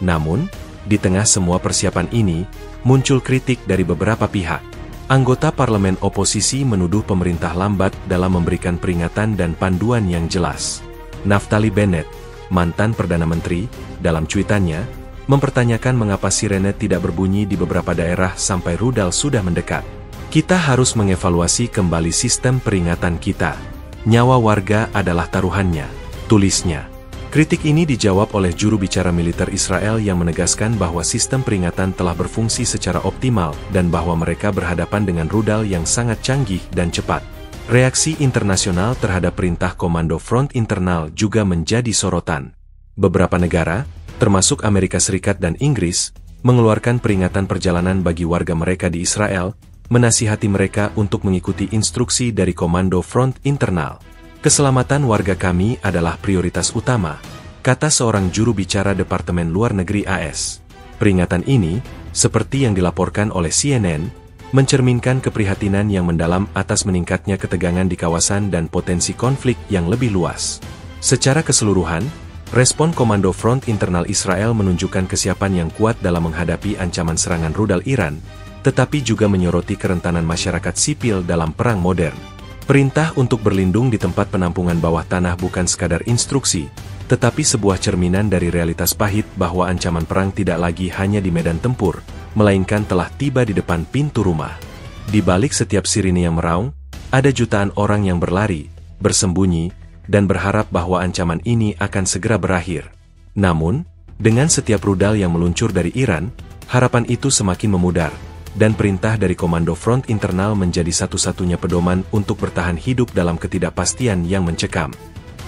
Namun, di tengah semua persiapan ini, muncul kritik dari beberapa pihak. Anggota parlemen oposisi menuduh pemerintah lambat dalam memberikan peringatan dan panduan yang jelas. Naftali Bennett, mantan Perdana Menteri, dalam cuitannya, mempertanyakan mengapa sirene tidak berbunyi di beberapa daerah sampai rudal sudah mendekat. Kita harus mengevaluasi kembali sistem peringatan kita. Nyawa warga adalah taruhannya. tulisnya. Kritik ini dijawab oleh juru bicara militer Israel yang menegaskan bahwa sistem peringatan telah berfungsi secara optimal dan bahwa mereka berhadapan dengan rudal yang sangat canggih dan cepat. Reaksi internasional terhadap perintah Komando Front Internal juga menjadi sorotan. Beberapa negara, termasuk Amerika Serikat dan Inggris, mengeluarkan peringatan perjalanan bagi warga mereka di Israel, menasihati mereka untuk mengikuti instruksi dari Komando Front Internal. Keselamatan warga kami adalah prioritas utama, kata seorang juru bicara Departemen Luar Negeri AS. Peringatan ini, seperti yang dilaporkan oleh CNN, mencerminkan keprihatinan yang mendalam atas meningkatnya ketegangan di kawasan dan potensi konflik yang lebih luas. Secara keseluruhan, respon Komando Front Internal Israel menunjukkan kesiapan yang kuat dalam menghadapi ancaman serangan rudal Iran, tetapi juga menyoroti kerentanan masyarakat sipil dalam perang modern. Perintah untuk berlindung di tempat penampungan bawah tanah bukan sekadar instruksi, tetapi sebuah cerminan dari realitas pahit bahwa ancaman perang tidak lagi hanya di medan tempur, melainkan telah tiba di depan pintu rumah. Di balik setiap sirine yang meraung, ada jutaan orang yang berlari, bersembunyi, dan berharap bahwa ancaman ini akan segera berakhir. Namun, dengan setiap rudal yang meluncur dari Iran, harapan itu semakin memudar, dan perintah dari Komando Front Internal menjadi satu-satunya pedoman untuk bertahan hidup dalam ketidakpastian yang mencekam.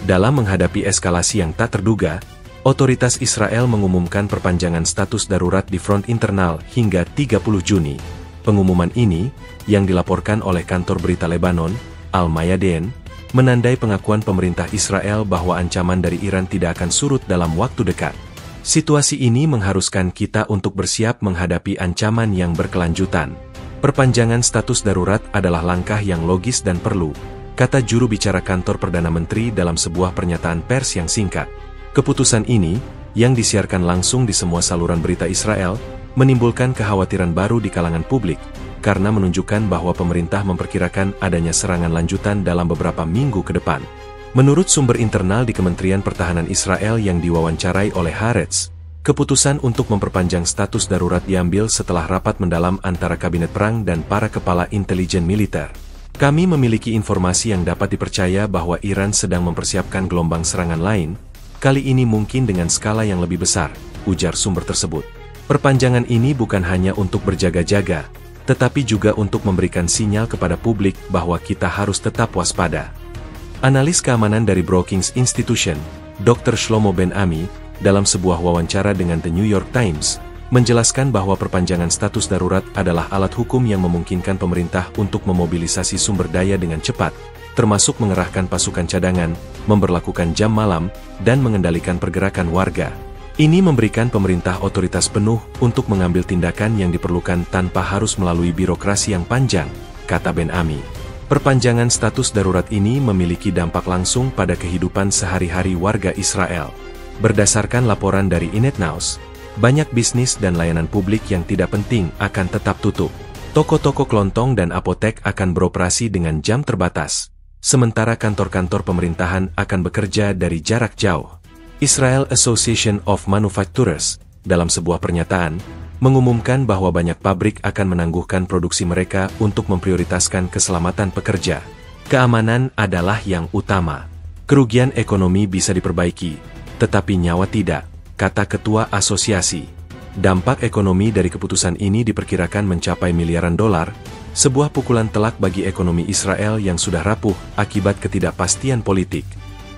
Dalam menghadapi eskalasi yang tak terduga, otoritas Israel mengumumkan perpanjangan status darurat di Front Internal hingga 30 Juni. Pengumuman ini, yang dilaporkan oleh kantor berita Lebanon, Al-Mayadeen, menandai pengakuan pemerintah Israel bahwa ancaman dari Iran tidak akan surut dalam waktu dekat. Situasi ini mengharuskan kita untuk bersiap menghadapi ancaman yang berkelanjutan. Perpanjangan status darurat adalah langkah yang logis dan perlu, kata juru bicara kantor Perdana Menteri dalam sebuah pernyataan pers yang singkat. Keputusan ini, yang disiarkan langsung di semua saluran berita Israel, menimbulkan kekhawatiran baru di kalangan publik, karena menunjukkan bahwa pemerintah memperkirakan adanya serangan lanjutan dalam beberapa minggu ke depan. Menurut sumber internal di Kementerian Pertahanan Israel yang diwawancarai oleh Haaretz, keputusan untuk memperpanjang status darurat diambil setelah rapat mendalam antara Kabinet Perang dan para kepala intelijen militer. Kami memiliki informasi yang dapat dipercaya bahwa Iran sedang mempersiapkan gelombang serangan lain, kali ini mungkin dengan skala yang lebih besar, ujar sumber tersebut. Perpanjangan ini bukan hanya untuk berjaga-jaga, tetapi juga untuk memberikan sinyal kepada publik bahwa kita harus tetap waspada. Analis keamanan dari Brookings Institution, Dr. Shlomo Ben-Ami, dalam sebuah wawancara dengan The New York Times, menjelaskan bahwa perpanjangan status darurat adalah alat hukum yang memungkinkan pemerintah untuk memobilisasi sumber daya dengan cepat, termasuk mengerahkan pasukan cadangan, memberlakukan jam malam, dan mengendalikan pergerakan warga. Ini memberikan pemerintah otoritas penuh untuk mengambil tindakan yang diperlukan tanpa harus melalui birokrasi yang panjang, kata Ben-Ami. Perpanjangan status darurat ini memiliki dampak langsung pada kehidupan sehari-hari warga Israel. Berdasarkan laporan dari Inetnaus, banyak bisnis dan layanan publik yang tidak penting akan tetap tutup. Toko-toko kelontong dan apotek akan beroperasi dengan jam terbatas, sementara kantor-kantor pemerintahan akan bekerja dari jarak jauh. Israel Association of Manufacturers, dalam sebuah pernyataan, mengumumkan bahwa banyak pabrik akan menangguhkan produksi mereka untuk memprioritaskan keselamatan pekerja. Keamanan adalah yang utama. Kerugian ekonomi bisa diperbaiki, tetapi nyawa tidak, kata ketua asosiasi. Dampak ekonomi dari keputusan ini diperkirakan mencapai miliaran dolar, sebuah pukulan telak bagi ekonomi Israel yang sudah rapuh akibat ketidakpastian politik.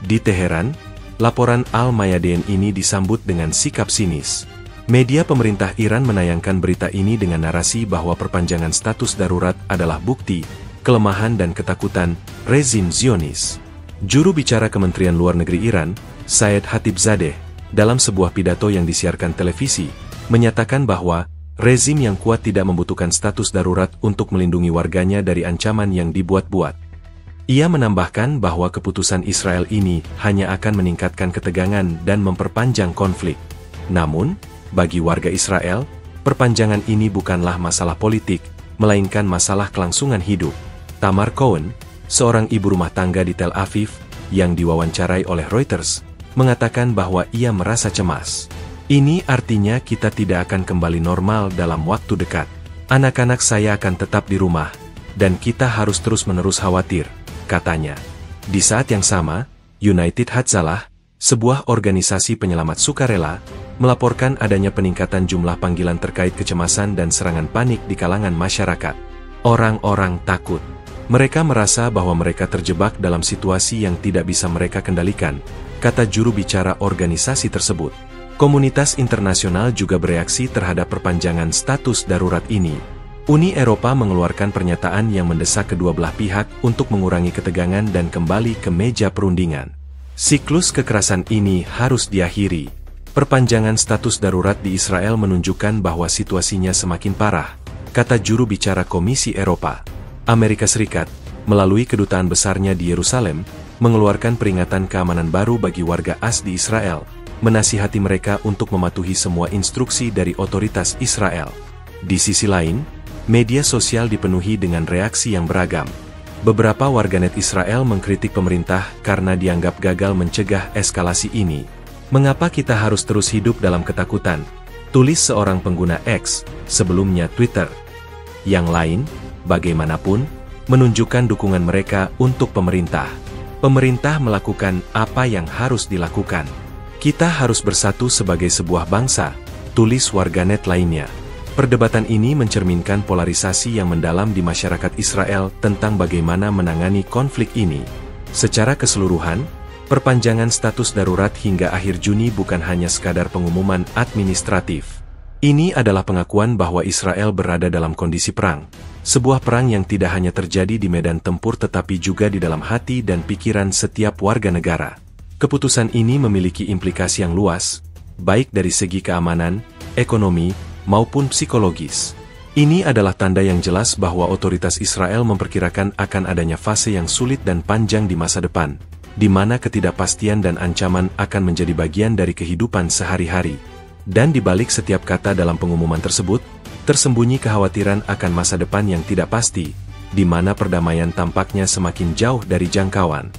Di Teheran, laporan Al-Mayadeen ini disambut dengan sikap sinis. Media pemerintah Iran menayangkan berita ini dengan narasi bahwa perpanjangan status darurat adalah bukti kelemahan dan ketakutan rezim Zionis. Juru bicara Kementerian Luar Negeri Iran, Said Khatibzadeh, dalam sebuah pidato yang disiarkan televisi, menyatakan bahwa rezim yang kuat tidak membutuhkan status darurat untuk melindungi warganya dari ancaman yang dibuat-buat. Ia menambahkan bahwa keputusan Israel ini hanya akan meningkatkan ketegangan dan memperpanjang konflik. Namun, bagi warga Israel, perpanjangan ini bukanlah masalah politik, melainkan masalah kelangsungan hidup. Tamar Cohen, seorang ibu rumah tangga di Tel Aviv, yang diwawancarai oleh Reuters, mengatakan bahwa ia merasa cemas. Ini artinya kita tidak akan kembali normal dalam waktu dekat. Anak-anak saya akan tetap di rumah, dan kita harus terus-menerus khawatir, katanya. Di saat yang sama, United Hatzalah, sebuah organisasi penyelamat sukarela, melaporkan adanya peningkatan jumlah panggilan terkait kecemasan dan serangan panik di kalangan masyarakat. Orang-orang takut. Mereka merasa bahwa mereka terjebak dalam situasi yang tidak bisa mereka kendalikan, kata juru bicara organisasi tersebut. Komunitas internasional juga bereaksi terhadap perpanjangan status darurat ini. Uni Eropa mengeluarkan pernyataan yang mendesak kedua belah pihak untuk mengurangi ketegangan dan kembali ke meja perundingan. Siklus kekerasan ini harus diakhiri. Perpanjangan status darurat di Israel menunjukkan bahwa situasinya semakin parah, kata juru bicara Komisi Eropa. Amerika Serikat, melalui kedutaan besarnya di Yerusalem, mengeluarkan peringatan keamanan baru bagi warga AS di Israel, menasihati mereka untuk mematuhi semua instruksi dari otoritas Israel. Di sisi lain, media sosial dipenuhi dengan reaksi yang beragam. Beberapa warganet Israel mengkritik pemerintah karena dianggap gagal mencegah eskalasi ini. Mengapa kita harus terus hidup dalam ketakutan? Tulis seorang pengguna X, sebelumnya Twitter. Yang lain, bagaimanapun, menunjukkan dukungan mereka untuk pemerintah. Pemerintah melakukan apa yang harus dilakukan. Kita harus bersatu sebagai sebuah bangsa, tulis warganet lainnya. Perdebatan ini mencerminkan polarisasi yang mendalam di masyarakat Israel tentang bagaimana menangani konflik ini. Secara keseluruhan, perpanjangan status darurat hingga akhir Juni bukan hanya sekadar pengumuman administratif. Ini adalah pengakuan bahwa Israel berada dalam kondisi perang. Sebuah perang yang tidak hanya terjadi di medan tempur tetapi juga di dalam hati dan pikiran setiap warga negara. Keputusan ini memiliki implikasi yang luas, baik dari segi keamanan, ekonomi, maupun psikologis. Ini adalah tanda yang jelas bahwa otoritas Israel memperkirakan akan adanya fase yang sulit dan panjang di masa depan, di mana ketidakpastian dan ancaman akan menjadi bagian dari kehidupan sehari-hari. Dan di balik setiap kata dalam pengumuman tersebut, tersembunyi kekhawatiran akan masa depan yang tidak pasti, di mana perdamaian tampaknya semakin jauh dari jangkauan.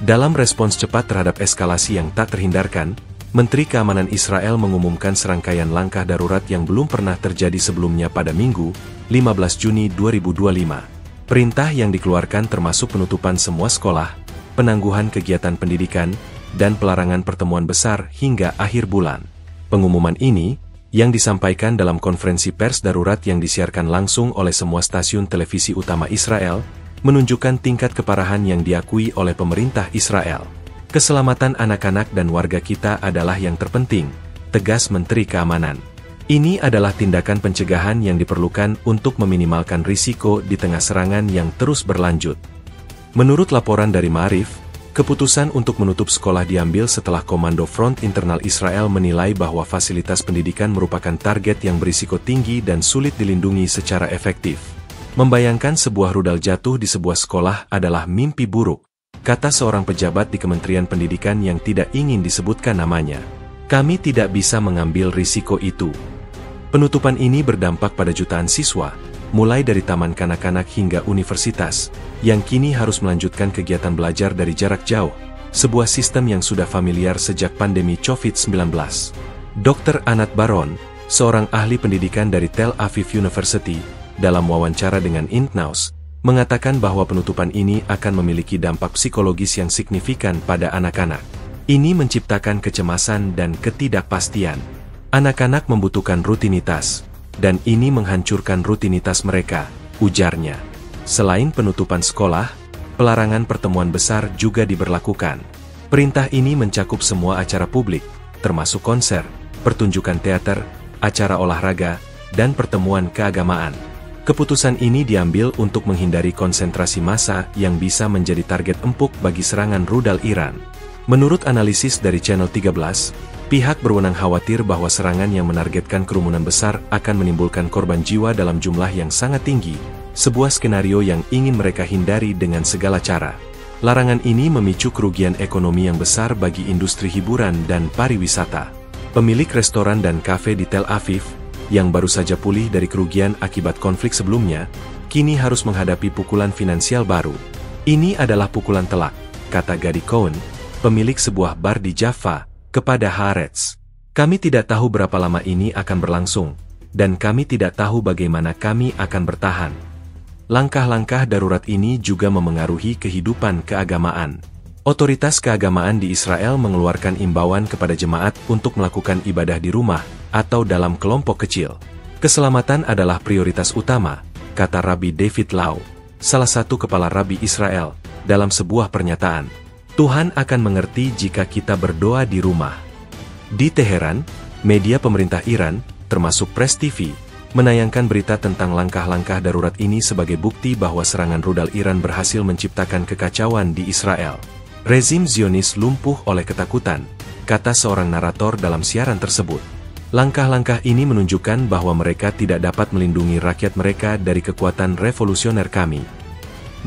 Dalam respons cepat terhadap eskalasi yang tak terhindarkan, Menteri Keamanan Israel mengumumkan serangkaian langkah darurat yang belum pernah terjadi sebelumnya pada Minggu, 15 Juni 2025. Perintah yang dikeluarkan termasuk penutupan semua sekolah, penangguhan kegiatan pendidikan, dan pelarangan pertemuan besar hingga akhir bulan. Pengumuman ini, yang disampaikan dalam konferensi pers darurat yang disiarkan langsung oleh semua stasiun televisi utama Israel, menunjukkan tingkat keparahan yang diakui oleh pemerintah Israel. Keselamatan anak-anak dan warga kita adalah yang terpenting, tegas Menteri Keamanan. Ini adalah tindakan pencegahan yang diperlukan untuk meminimalkan risiko di tengah serangan yang terus berlanjut. Menurut laporan dari Ma'arif, keputusan untuk menutup sekolah diambil setelah Komando Front Internal Israel menilai bahwa fasilitas pendidikan merupakan target yang berisiko tinggi dan sulit dilindungi secara efektif. Membayangkan sebuah rudal jatuh di sebuah sekolah adalah mimpi buruk, kata seorang pejabat di Kementerian Pendidikan yang tidak ingin disebutkan namanya. Kami tidak bisa mengambil risiko itu. Penutupan ini berdampak pada jutaan siswa, mulai dari taman kanak-kanak hingga universitas, yang kini harus melanjutkan kegiatan belajar dari jarak jauh, sebuah sistem yang sudah familiar sejak pandemi COVID-19. Dr. Anat Baron, seorang ahli pendidikan dari Tel Aviv University, dalam wawancara dengan Intnaus, mengatakan bahwa penutupan ini akan memiliki dampak psikologis yang signifikan pada anak-anak. Ini menciptakan kecemasan dan ketidakpastian. Anak-anak membutuhkan rutinitas, dan ini menghancurkan rutinitas mereka, ujarnya. Selain penutupan sekolah, pelarangan pertemuan besar juga diberlakukan. Perintah ini mencakup semua acara publik, termasuk konser, pertunjukan teater, acara olahraga, dan pertemuan keagamaan. Keputusan ini diambil untuk menghindari konsentrasi massa yang bisa menjadi target empuk bagi serangan rudal Iran. Menurut analisis dari Channel 13, pihak berwenang khawatir bahwa serangan yang menargetkan kerumunan besar akan menimbulkan korban jiwa dalam jumlah yang sangat tinggi, sebuah skenario yang ingin mereka hindari dengan segala cara. Larangan ini memicu kerugian ekonomi yang besar bagi industri hiburan dan pariwisata. Pemilik restoran dan kafe di Tel Aviv, yang baru saja pulih dari kerugian akibat konflik sebelumnya, kini harus menghadapi pukulan finansial baru. Ini adalah pukulan telak, kata Gadi Cohen, pemilik sebuah bar di Jaffa, kepada Haaretz. Kami tidak tahu berapa lama ini akan berlangsung, dan kami tidak tahu bagaimana kami akan bertahan. Langkah-langkah darurat ini juga memengaruhi kehidupan keagamaan. Otoritas keagamaan di Israel mengeluarkan imbauan kepada jemaat untuk melakukan ibadah di rumah atau dalam kelompok kecil. Keselamatan adalah prioritas utama, kata Rabbi David Lau, salah satu kepala Rabbi Israel, dalam sebuah pernyataan. Tuhan akan mengerti jika kita berdoa di rumah. Di Teheran, media pemerintah Iran, termasuk Press TV, menayangkan berita tentang langkah-langkah darurat ini sebagai bukti bahwa serangan rudal Iran berhasil menciptakan kekacauan di Israel. Rezim Zionis lumpuh oleh ketakutan, kata seorang narator dalam siaran tersebut. Langkah-langkah ini menunjukkan bahwa mereka tidak dapat melindungi rakyat mereka dari kekuatan revolusioner kami.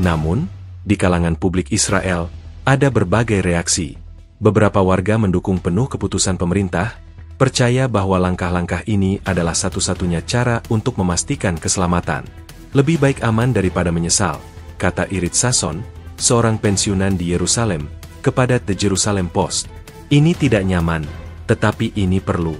Namun, di kalangan publik Israel, ada berbagai reaksi. Beberapa warga mendukung penuh keputusan pemerintah, percaya bahwa langkah-langkah ini adalah satu-satunya cara untuk memastikan keselamatan. Lebih baik aman daripada menyesal, kata Irit Sasson, seorang pensiunan di Yerusalem, kepada The Jerusalem Post. Ini tidak nyaman, tetapi ini perlu.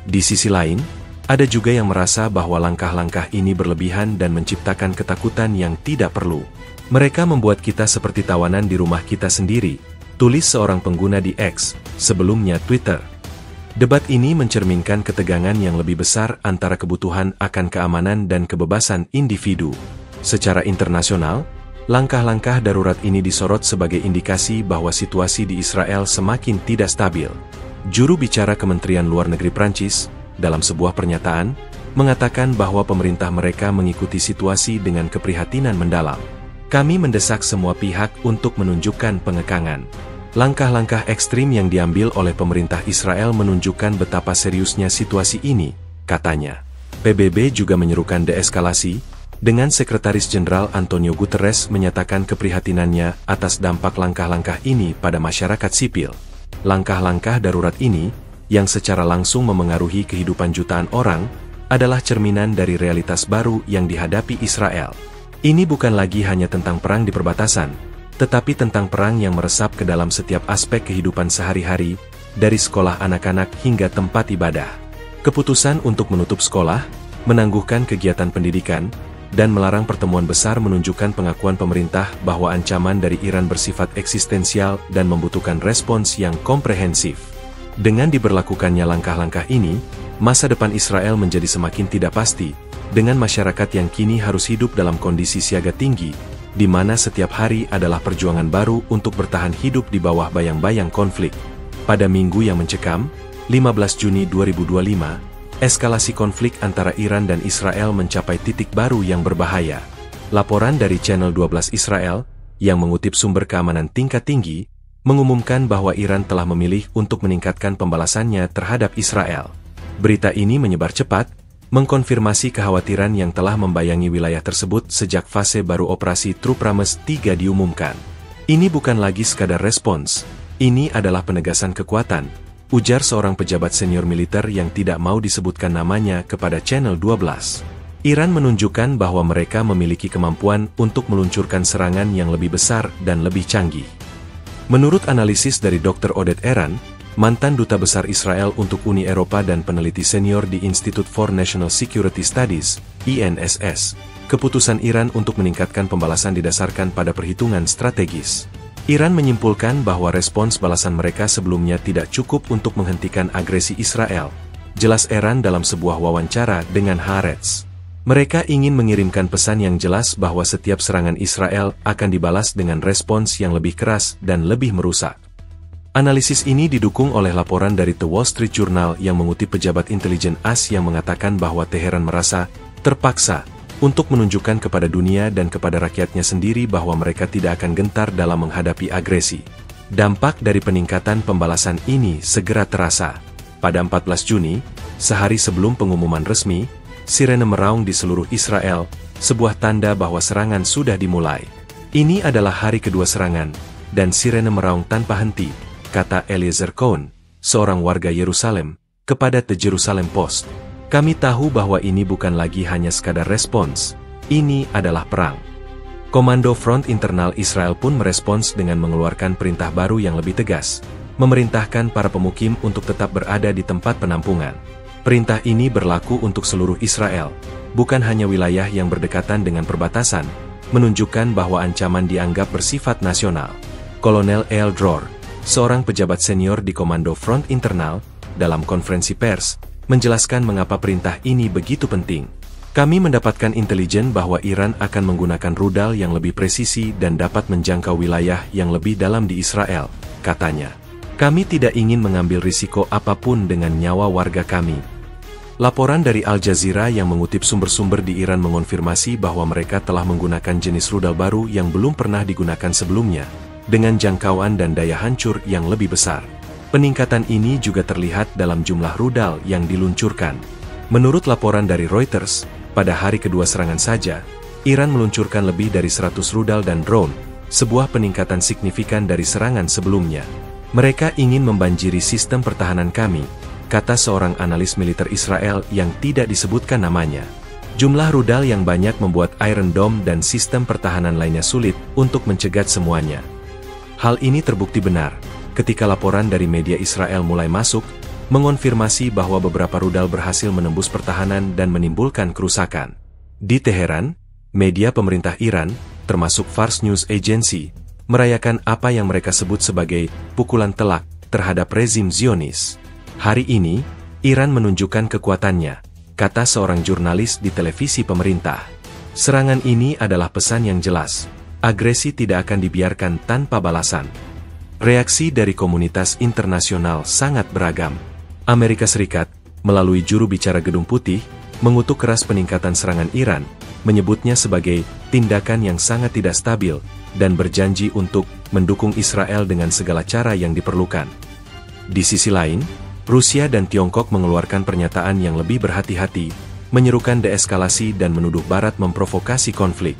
Di sisi lain, ada juga yang merasa bahwa langkah-langkah ini berlebihan dan menciptakan ketakutan yang tidak perlu. Mereka membuat kita seperti tawanan di rumah kita sendiri, tulis seorang pengguna di X, sebelumnya Twitter. Debat ini mencerminkan ketegangan yang lebih besar antara kebutuhan akan keamanan dan kebebasan individu. Secara internasional, langkah-langkah darurat ini disorot sebagai indikasi bahwa situasi di Israel semakin tidak stabil. Juru bicara Kementerian Luar Negeri Prancis, dalam sebuah pernyataan, mengatakan bahwa pemerintah mereka mengikuti situasi dengan keprihatinan mendalam. Kami mendesak semua pihak untuk menunjukkan pengekangan. Langkah-langkah ekstrim yang diambil oleh pemerintah Israel menunjukkan betapa seriusnya situasi ini, katanya. PBB juga menyerukan deeskalasi, dengan Sekretaris Jenderal Antonio Guterres menyatakan keprihatinannya atas dampak langkah-langkah ini pada masyarakat sipil. Langkah-langkah darurat ini, yang secara langsung memengaruhi kehidupan jutaan orang, adalah cerminan dari realitas baru yang dihadapi Israel. Ini bukan lagi hanya tentang perang di perbatasan, tetapi tentang perang yang meresap ke dalam setiap aspek kehidupan sehari-hari, dari sekolah anak-anak hingga tempat ibadah. Keputusan untuk menutup sekolah, menangguhkan kegiatan pendidikan, dan melarang pertemuan besar menunjukkan pengakuan pemerintah bahwa ancaman dari Iran bersifat eksistensial dan membutuhkan respons yang komprehensif. Dengan diberlakukannya langkah-langkah ini, masa depan Israel menjadi semakin tidak pasti, dengan masyarakat yang kini harus hidup dalam kondisi siaga tinggi, di mana setiap hari adalah perjuangan baru untuk bertahan hidup di bawah bayang-bayang konflik. Pada minggu yang mencekam, 15 Juni 2025, eskalasi konflik antara Iran dan Israel mencapai titik baru yang berbahaya. Laporan dari Channel 12 Israel, yang mengutip sumber keamanan tingkat tinggi, mengumumkan bahwa Iran telah memilih untuk meningkatkan pembalasannya terhadap Israel. Berita ini menyebar cepat, mengkonfirmasi kekhawatiran yang telah membayangi wilayah tersebut sejak fase baru operasi True Promise 3 diumumkan. Ini bukan lagi sekadar respons, ini adalah penegasan kekuatan, ujar seorang pejabat senior militer yang tidak mau disebutkan namanya kepada Channel 12. Iran menunjukkan bahwa mereka memiliki kemampuan untuk meluncurkan serangan yang lebih besar dan lebih canggih. Menurut analisis dari Dr. Oded Eran, mantan Duta Besar Israel untuk Uni Eropa dan peneliti senior di Institute for National Security Studies, INSS, keputusan Iran untuk meningkatkan pembalasan didasarkan pada perhitungan strategis. Iran menyimpulkan bahwa respons balasan mereka sebelumnya tidak cukup untuk menghentikan agresi Israel, jelas Eran dalam sebuah wawancara dengan Haaretz. Mereka ingin mengirimkan pesan yang jelas bahwa setiap serangan Israel akan dibalas dengan respons yang lebih keras dan lebih merusak. Analisis ini didukung oleh laporan dari The Wall Street Journal yang mengutip pejabat intelijen AS yang mengatakan bahwa Teheran merasa terpaksa untuk menunjukkan kepada dunia dan kepada rakyatnya sendiri bahwa mereka tidak akan gentar dalam menghadapi agresi. Dampak dari peningkatan pembalasan ini segera terasa. Pada 14 Juni, sehari sebelum pengumuman resmi, sirene meraung di seluruh Israel, sebuah tanda bahwa serangan sudah dimulai. Ini adalah hari kedua serangan, dan sirene meraung tanpa henti, kata Eliezer Cohen, seorang warga Yerusalem, kepada The Jerusalem Post. Kami tahu bahwa ini bukan lagi hanya sekadar respons, ini adalah perang. Komando Front Internal Israel pun merespons dengan mengeluarkan perintah baru yang lebih tegas, memerintahkan para pemukim untuk tetap berada di tempat penampungan. Perintah ini berlaku untuk seluruh Israel, bukan hanya wilayah yang berdekatan dengan perbatasan, menunjukkan bahwa ancaman dianggap bersifat nasional. Kolonel Eyal Dror, seorang pejabat senior di Komando Front Internal, dalam konferensi pers, menjelaskan mengapa perintah ini begitu penting. Kami mendapatkan intelijen bahwa Iran akan menggunakan rudal yang lebih presisi dan dapat menjangkau wilayah yang lebih dalam di Israel, katanya. Kami tidak ingin mengambil risiko apapun dengan nyawa warga kami. Laporan dari Al Jazeera yang mengutip sumber-sumber di Iran mengonfirmasi bahwa mereka telah menggunakan jenis rudal baru yang belum pernah digunakan sebelumnya, dengan jangkauan dan daya hancur yang lebih besar. Peningkatan ini juga terlihat dalam jumlah rudal yang diluncurkan. Menurut laporan dari Reuters, pada hari kedua serangan saja, Iran meluncurkan lebih dari 100 rudal dan drone, sebuah peningkatan signifikan dari serangan sebelumnya. Mereka ingin membanjiri sistem pertahanan kami, kata seorang analis militer Israel yang tidak disebutkan namanya. Jumlah rudal yang banyak membuat Iron Dome dan sistem pertahanan lainnya sulit untuk mencegat semuanya. Hal ini terbukti benar, ketika laporan dari media Israel mulai masuk, mengonfirmasi bahwa beberapa rudal berhasil menembus pertahanan dan menimbulkan kerusakan. Di Teheran, media pemerintah Iran, termasuk Fars News Agency, merayakan apa yang mereka sebut sebagai pukulan telak terhadap rezim Zionis. Hari ini, Iran menunjukkan kekuatannya, kata seorang jurnalis di televisi pemerintah. Serangan ini adalah pesan yang jelas, agresi tidak akan dibiarkan tanpa balasan. Reaksi dari komunitas internasional sangat beragam. Amerika Serikat, melalui juru bicara Gedung Putih, mengutuk keras peningkatan serangan Iran, menyebutnya sebagai tindakan yang sangat tidak stabil, dan berjanji untuk mendukung Israel dengan segala cara yang diperlukan. Di sisi lain, Rusia dan Tiongkok mengeluarkan pernyataan yang lebih berhati-hati, menyerukan deeskalasi dan menuduh Barat memprovokasi konflik.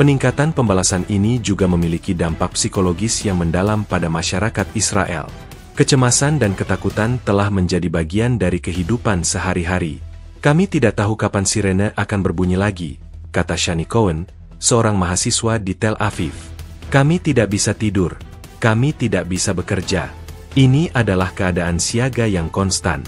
Peningkatan pembalasan ini juga memiliki dampak psikologis yang mendalam pada masyarakat Israel. Kecemasan dan ketakutan telah menjadi bagian dari kehidupan sehari-hari. Kami tidak tahu kapan sirene akan berbunyi lagi, kata Shani Cohen, seorang mahasiswa di Tel Aviv. Kami tidak bisa tidur, kami tidak bisa bekerja. Ini adalah keadaan siaga yang konstan.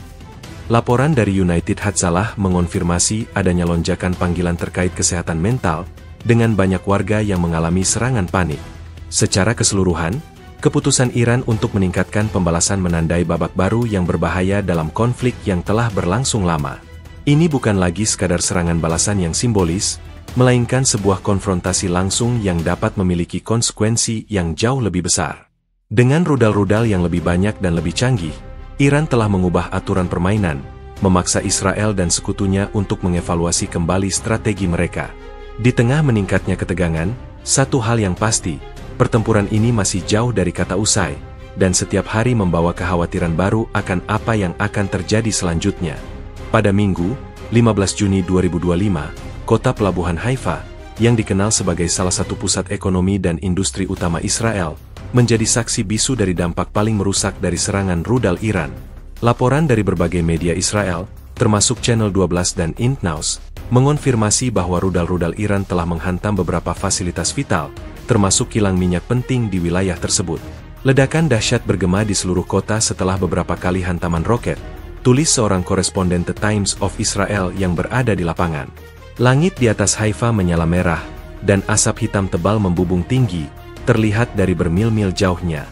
Laporan dari United Hatzalah mengonfirmasi adanya lonjakan panggilan terkait kesehatan mental, dengan banyak warga yang mengalami serangan panik. Secara keseluruhan, keputusan Iran untuk meningkatkan pembalasan menandai babak baru yang berbahaya dalam konflik yang telah berlangsung lama. Ini bukan lagi sekadar serangan balasan yang simbolis, melainkan sebuah konfrontasi langsung yang dapat memiliki konsekuensi yang jauh lebih besar. Dengan rudal-rudal yang lebih banyak dan lebih canggih, Iran telah mengubah aturan permainan, memaksa Israel dan sekutunya untuk mengevaluasi kembali strategi mereka. Di tengah meningkatnya ketegangan, satu hal yang pasti, pertempuran ini masih jauh dari kata usai, dan setiap hari membawa kekhawatiran baru akan apa yang akan terjadi selanjutnya. Pada Minggu, 15 Juni 2025, kota pelabuhan Haifa, yang dikenal sebagai salah satu pusat ekonomi dan industri utama Israel, menjadi saksi bisu dari dampak paling merusak dari serangan rudal Iran. Laporan dari berbagai media Israel, termasuk Channel 12 dan Intnews, mengonfirmasi bahwa rudal-rudal Iran telah menghantam beberapa fasilitas vital, termasuk kilang minyak penting di wilayah tersebut. Ledakan dahsyat bergema di seluruh kota setelah beberapa kali hantaman roket, tulis seorang koresponden The Times of Israel yang berada di lapangan. Langit di atas Haifa menyala merah, dan asap hitam tebal membubung tinggi, terlihat dari bermil-mil jauhnya.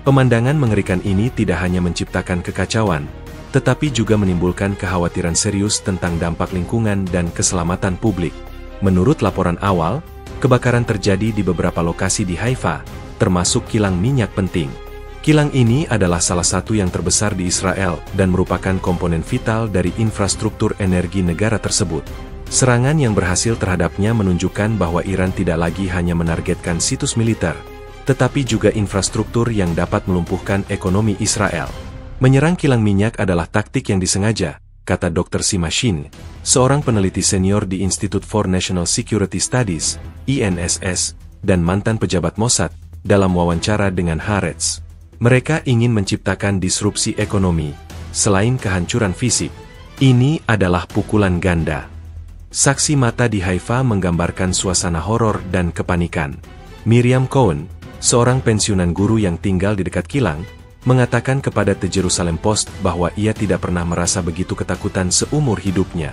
Pemandangan mengerikan ini tidak hanya menciptakan kekacauan, tetapi juga menimbulkan kekhawatiran serius tentang dampak lingkungan dan keselamatan publik. Menurut laporan awal, kebakaran terjadi di beberapa lokasi di Haifa, termasuk kilang minyak penting. Kilang ini adalah salah satu yang terbesar di Israel dan merupakan komponen vital dari infrastruktur energi negara tersebut. Serangan yang berhasil terhadapnya menunjukkan bahwa Iran tidak lagi hanya menargetkan situs militer, tetapi juga infrastruktur yang dapat melumpuhkan ekonomi Israel. Menyerang kilang minyak adalah taktik yang disengaja, kata Dr. Sima Shin, seorang peneliti senior di Institute for National Security Studies, INSS, dan mantan pejabat Mossad, dalam wawancara dengan Haaretz. Mereka ingin menciptakan disrupsi ekonomi, selain kehancuran fisik. Ini adalah pukulan ganda. Saksi mata di Haifa menggambarkan suasana horor dan kepanikan. Miriam Cohen, seorang pensiunan guru yang tinggal di dekat kilang, mengatakan kepada The Jerusalem Post bahwa ia tidak pernah merasa begitu ketakutan seumur hidupnya.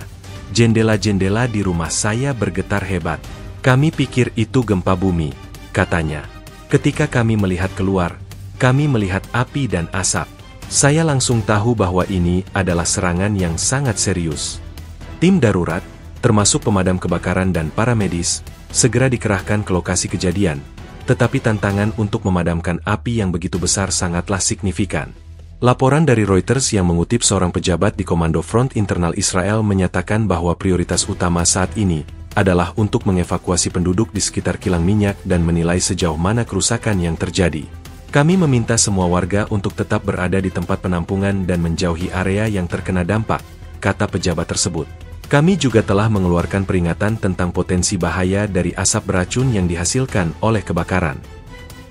Jendela-jendela di rumah saya bergetar hebat. Kami pikir itu gempa bumi, katanya. Ketika kami melihat keluar, kami melihat api dan asap. Saya langsung tahu bahwa ini adalah serangan yang sangat serius. Tim darurat, termasuk pemadam kebakaran dan para medis, segera dikerahkan ke lokasi kejadian, tetapi tantangan untuk memadamkan api yang begitu besar sangatlah signifikan. Laporan dari Reuters yang mengutip seorang pejabat di Komando Front Internal Israel menyatakan bahwa prioritas utama saat ini adalah untuk mengevakuasi penduduk di sekitar kilang minyak dan menilai sejauh mana kerusakan yang terjadi. Kami meminta semua warga untuk tetap berada di tempat penampungan dan menjauhi area yang terkena dampak, kata pejabat tersebut. Kami juga telah mengeluarkan peringatan tentang potensi bahaya dari asap beracun yang dihasilkan oleh kebakaran.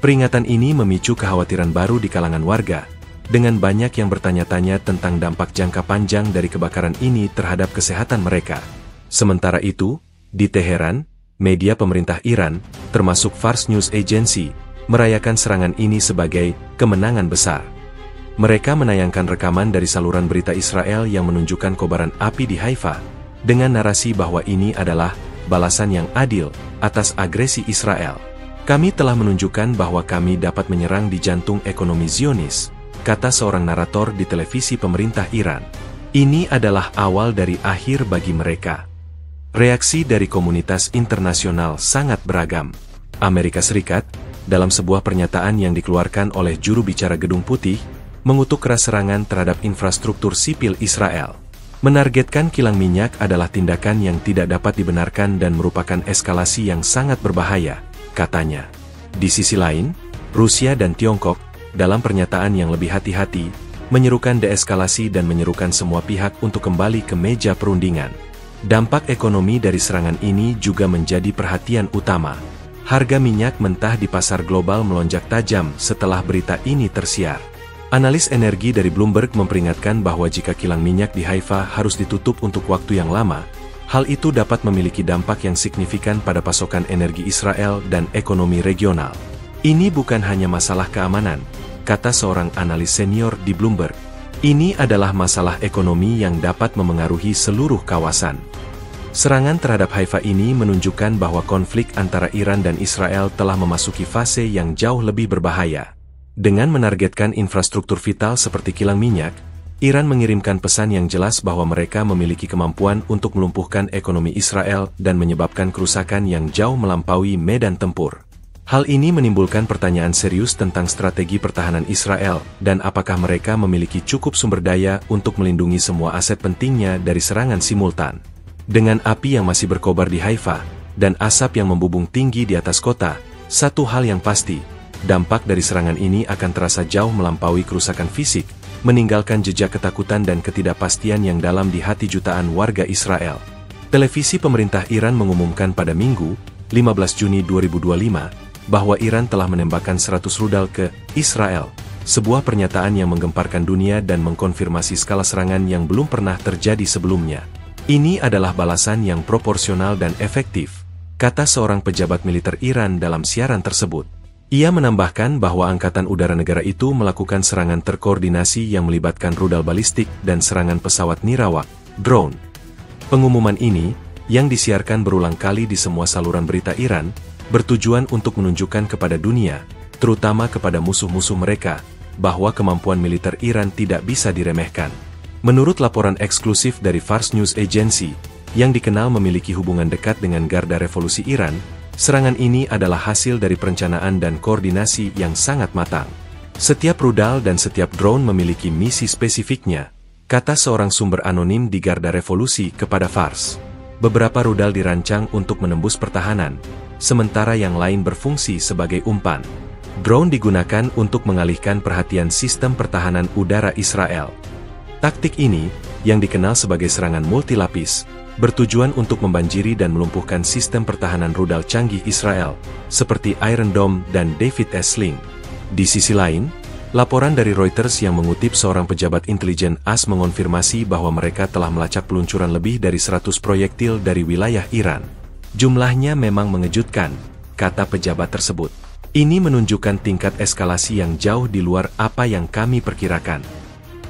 Peringatan ini memicu kekhawatiran baru di kalangan warga, dengan banyak yang bertanya-tanya tentang dampak jangka panjang dari kebakaran ini terhadap kesehatan mereka. Sementara itu, di Teheran, media pemerintah Iran, termasuk Fars News Agency, merayakan serangan ini sebagai kemenangan besar. Mereka menayangkan rekaman dari saluran berita Israel yang menunjukkan kobaran api di Haifa, dengan narasi bahwa ini adalah balasan yang adil atas agresi Israel. Kami telah menunjukkan bahwa kami dapat menyerang di jantung ekonomi Zionis, kata seorang narator di televisi pemerintah Iran. Ini adalah awal dari akhir bagi mereka. Reaksi dari komunitas internasional sangat beragam. Amerika Serikat, dalam sebuah pernyataan yang dikeluarkan oleh juru bicara Gedung Putih, mengutuk keras serangan terhadap infrastruktur sipil Israel. Menargetkan kilang minyak adalah tindakan yang tidak dapat dibenarkan dan merupakan eskalasi yang sangat berbahaya, katanya. Di sisi lain, Rusia dan Tiongkok, dalam pernyataan yang lebih hati-hati, menyerukan deeskalasi dan menyerukan semua pihak untuk kembali ke meja perundingan. Dampak ekonomi dari serangan ini juga menjadi perhatian utama. Harga minyak mentah di pasar global melonjak tajam setelah berita ini tersiar. Analis energi dari Bloomberg memperingatkan bahwa jika kilang minyak di Haifa harus ditutup untuk waktu yang lama, hal itu dapat memiliki dampak yang signifikan pada pasokan energi Israel dan ekonomi regional. Ini bukan hanya masalah keamanan, kata seorang analis senior di Bloomberg. Ini adalah masalah ekonomi yang dapat memengaruhi seluruh kawasan. Serangan terhadap Haifa ini menunjukkan bahwa konflik antara Iran dan Israel telah memasuki fase yang jauh lebih berbahaya. Dengan menargetkan infrastruktur vital seperti kilang minyak, Iran mengirimkan pesan yang jelas bahwa mereka memiliki kemampuan untuk melumpuhkan ekonomi Israel dan menyebabkan kerusakan yang jauh melampaui medan tempur. Hal ini menimbulkan pertanyaan serius tentang strategi pertahanan Israel dan apakah mereka memiliki cukup sumber daya untuk melindungi semua aset pentingnya dari serangan simultan. Dengan api yang masih berkobar di Haifa, dan asap yang membubung tinggi di atas kota, satu hal yang pasti, dampak dari serangan ini akan terasa jauh melampaui kerusakan fisik, meninggalkan jejak ketakutan dan ketidakpastian yang dalam di hati jutaan warga Israel. Televisi pemerintah Iran mengumumkan pada Minggu, 15 Juni 2025, bahwa Iran telah menembakkan 100 rudal ke Israel, sebuah pernyataan yang menggemparkan dunia dan mengkonfirmasi skala serangan yang belum pernah terjadi sebelumnya. Ini adalah balasan yang proporsional dan efektif, kata seorang pejabat militer Iran dalam siaran tersebut. Ia menambahkan bahwa Angkatan Udara negara itu melakukan serangan terkoordinasi yang melibatkan rudal balistik dan serangan pesawat nirawak, drone. Pengumuman ini, yang disiarkan berulang kali di semua saluran berita Iran, bertujuan untuk menunjukkan kepada dunia, terutama kepada musuh-musuh mereka, bahwa kemampuan militer Iran tidak bisa diremehkan. Menurut laporan eksklusif dari Fars News Agency, yang dikenal memiliki hubungan dekat dengan Garda Revolusi Iran, serangan ini adalah hasil dari perencanaan dan koordinasi yang sangat matang. Setiap rudal dan setiap drone memiliki misi spesifiknya, kata seorang sumber anonim di Garda Revolusi kepada Fars. Beberapa rudal dirancang untuk menembus pertahanan, sementara yang lain berfungsi sebagai umpan. Drone digunakan untuk mengalihkan perhatian sistem pertahanan udara Israel. Taktik ini, yang dikenal sebagai serangan multilapis, bertujuan untuk membanjiri dan melumpuhkan sistem pertahanan rudal canggih Israel, seperti Iron Dome dan David S. Sling. Di sisi lain, laporan dari Reuters yang mengutip seorang pejabat intelijen AS mengonfirmasi bahwa mereka telah melacak peluncuran lebih dari 100 proyektil dari wilayah Iran. Jumlahnya memang mengejutkan, kata pejabat tersebut. Ini menunjukkan tingkat eskalasi yang jauh di luar apa yang kami perkirakan.